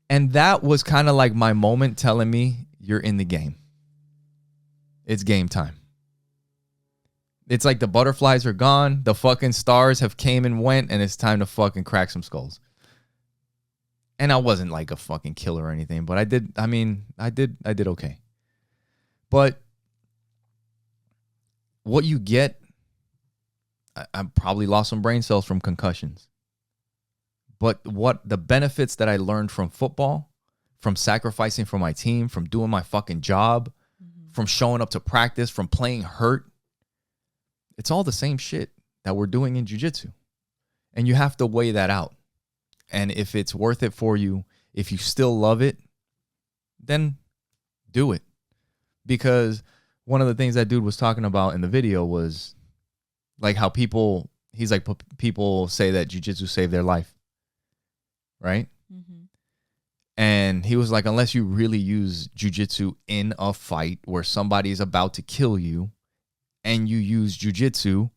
And that was kind of like my moment telling me, you're in the game. It's game time. It's like the butterflies are gone. The fucking stars have came and went, and it's time to fucking crack some skulls. And I wasn't like a fucking killer or anything, but I did okay. But what you get, I probably lost some brain cells from concussions. But what the benefits that I learned from football, from sacrificing for my team, from doing my fucking job, from showing up to practice, from playing hurt, it's all the same shit that we're doing in jiu-jitsu. And you have to weigh that out. And if it's worth it for you, if you still love it, then do it. Because one of the things that dude was talking about in the video was like how people say that jiu-jitsu saved their life. Right? Mm-hmm. And he was like, unless you really use jiu-jitsu in a fight where somebody's about to kill you and you use jiu-jitsu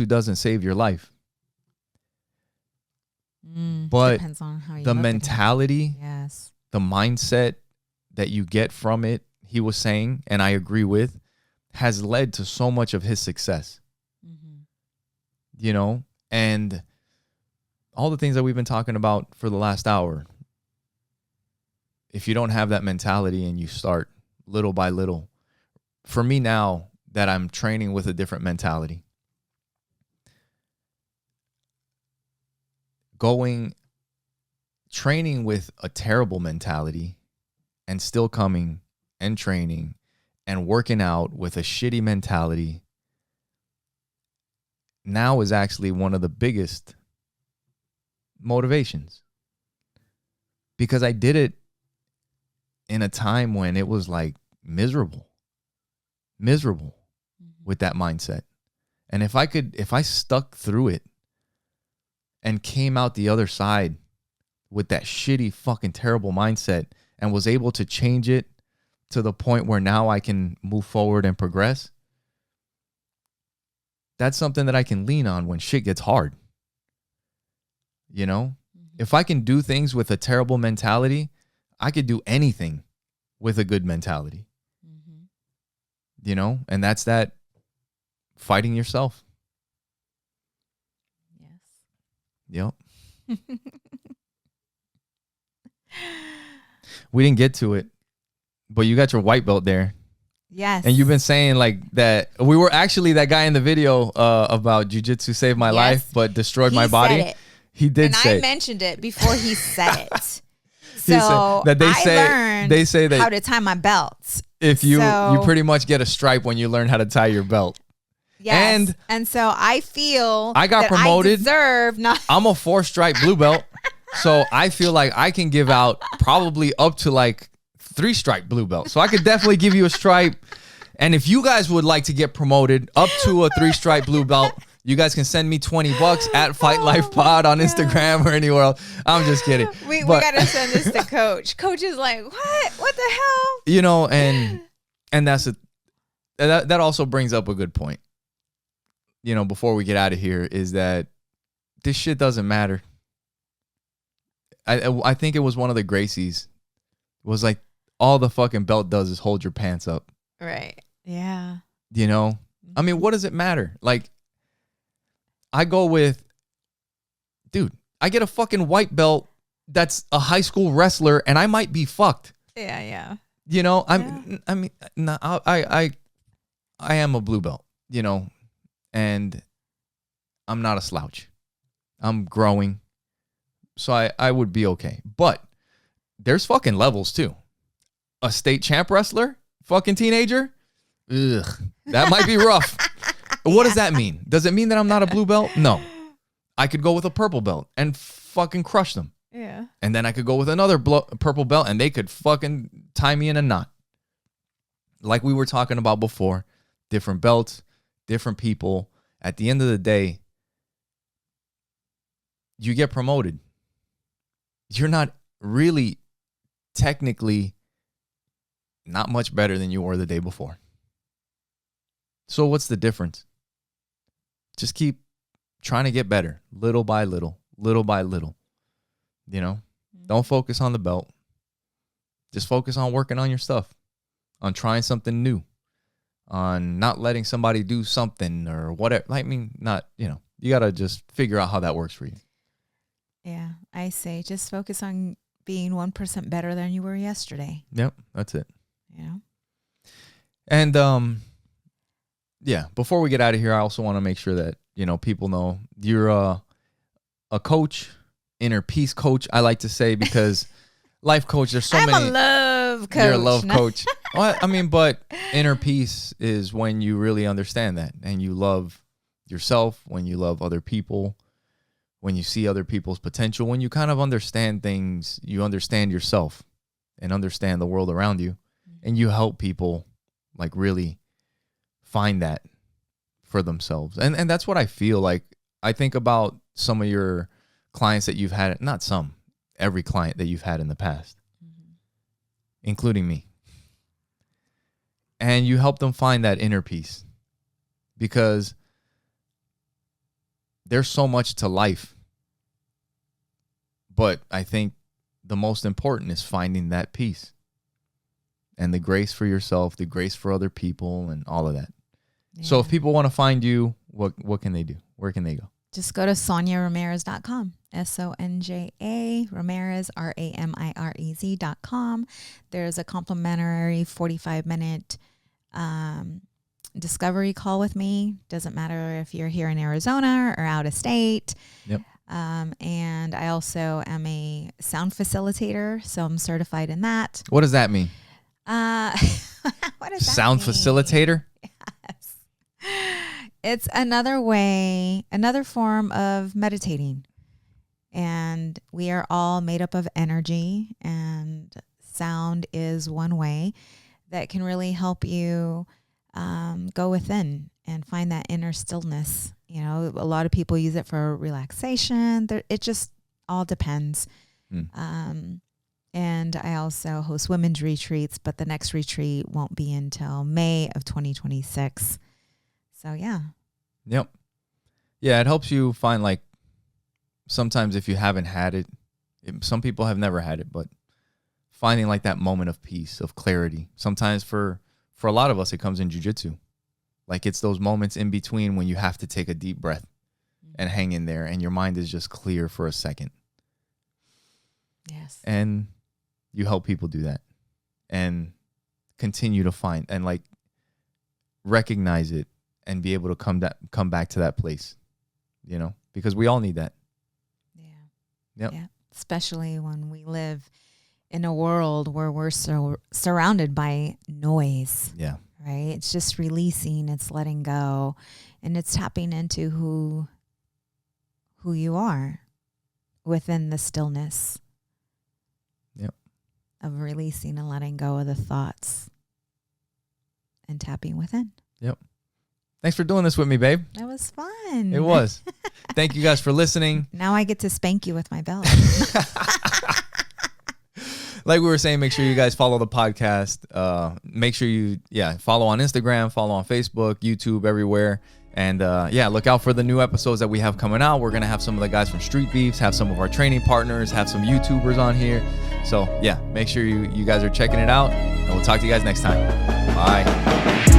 doesn't save your life. But depends on how you the mentality, yes, the mindset that you get from it, he was saying, and I agree with, has led to so much of his success. Mm-hmm. You know, and all the things that we've been talking about for the last hour. If you don't have that mentality and you start little by little, for me now that I'm training with a different mentality, training with a terrible mentality and still coming and training and working out with a shitty mentality now is actually one of the biggest motivations, because I did it in a time when it was like miserable with that mindset. And if I stuck through it and came out the other side with that shitty fucking terrible mindset and was able to change it to the point where now I can move forward and progress, that's something that I can lean on when shit gets hard. You know, if I can do things with a terrible mentality, I could do anything with a good mentality. Mm-hmm. You know, and that's that fighting yourself. Yes. Yep. We didn't get to it, but you got your white belt there. Yes. And you've been saying like that. We were actually that guy in the video about Jiu Jitsu saved my life, but destroyed my body. Said it. He did and say I mentioned it before he said it. So that they say that how to tie my belts. If you pretty much get a stripe when you learn how to tie your belt. Yes. And so I feel I got promoted. I'm a 4-stripe blue belt. So I feel like I can give out probably up to like 3-stripe blue belt. So I could definitely give you a stripe. And if you guys would like to get promoted up to a 3-stripe blue belt, you guys can send me $20 at Fight Life Pod on Instagram or anywhere else. I'm just kidding. We got to send this to Coach. Coach is like, what? What the hell? You know, and that also brings up a good point. You know, before we get out of here, is that this shit doesn't matter. I think it was one of the Gracies. It was like, all the fucking belt does is hold your pants up. Right. Yeah. You know? I mean, what does it matter? Like, I go with, dude, I get a fucking white belt that's a high school wrestler and I might be fucked. Yeah. You know, I am a blue belt, you know, and I'm not a slouch. I'm growing. So I would be okay. But there's fucking levels too. A state champ wrestler, fucking teenager, ugh, that might be rough. What does that mean? Does it mean that I'm not a blue belt? No. I could go with a purple belt and fucking crush them. Yeah. And then I could go with another purple belt and they could fucking tie me in a knot. Like we were talking about before, different belts, different people. At the end of the day, you get promoted. You're not really technically not much better than you were the day before. So what's the difference? Just keep trying to get better, little by little, little by little. You know, don't focus on the belt. Just focus on working on your stuff, on trying something new, on not letting somebody do something or whatever. I mean, not, you know, you got to just figure out how that works for you. Yeah, I say just focus on being 1% better than you were yesterday. Yep, that's it. You know? And, yeah, before we get out of here, I also want to make sure that, you know, people know you're a coach, inner peace coach, I like to say, because life coach, there's so many. I'm a love coach. You're a love coach. Well, I mean, but inner peace is when you really understand that and you love yourself, when you love other people, when you see other people's potential, when you kind of understand things, you understand yourself and understand the world around you, and you help people like really find that for themselves. And that's what I feel like. I think about some of your clients that you've had, not some, every client that you've had in the past, including me. And you help them find that inner peace because there's so much to life. But I think the most important is finding that peace and the grace for yourself, the grace for other people, and all of that. Yeah. So if people want to find you, what can they do? Where can they go? Just go to SonjaRamirez.com. SONJA Ramirez, RAMIREZ.com. There's a complimentary 45-minute discovery call with me. Doesn't matter if you're here in Arizona or out of state. Yep. And I also am a sound facilitator, so I'm certified in that. What does that mean? What does sound that mean? Facilitator? Yes. It's another way, another form of meditating. And we are all made up of energy, and sound is one way that can really help you go within and find that inner stillness. You know, a lot of people use it for relaxation. It just all depends. And I also host women's retreats, but the next retreat won't be until May of 2026. So, yeah. Yep. Yeah, it helps you find, like, sometimes if you haven't had it, some people have never had it, but finding like that moment of peace, of clarity. Sometimes for a lot of us, it comes in jiu-jitsu. Like it's those moments in between when you have to take a deep breath and hang in there and your mind is just clear for a second. Yes. And you help people do that and continue to find and like recognize it and be able to come back to that place, you know, because we all need that. Yeah. Yep. Yeah. Especially when we live in a world where we're so surrounded by noise. Yeah. Right. It's just releasing, it's letting go, and it's tapping into who you are within the stillness. Yep. Of releasing and letting go of the thoughts and tapping within. Yep. Thanks for doing this with me, babe. That was fun. It was. Thank you guys for listening. Now I get to spank you with my belt. Like we were saying, make sure you guys follow the podcast. Make sure you, follow on Instagram, follow on Facebook, YouTube, everywhere. And look out for the new episodes that we have coming out. We're going to have some of the guys from Street Beefs, have some of our training partners, have some YouTubers on here. So, make sure you guys are checking it out. And we'll talk to you guys next time. Bye.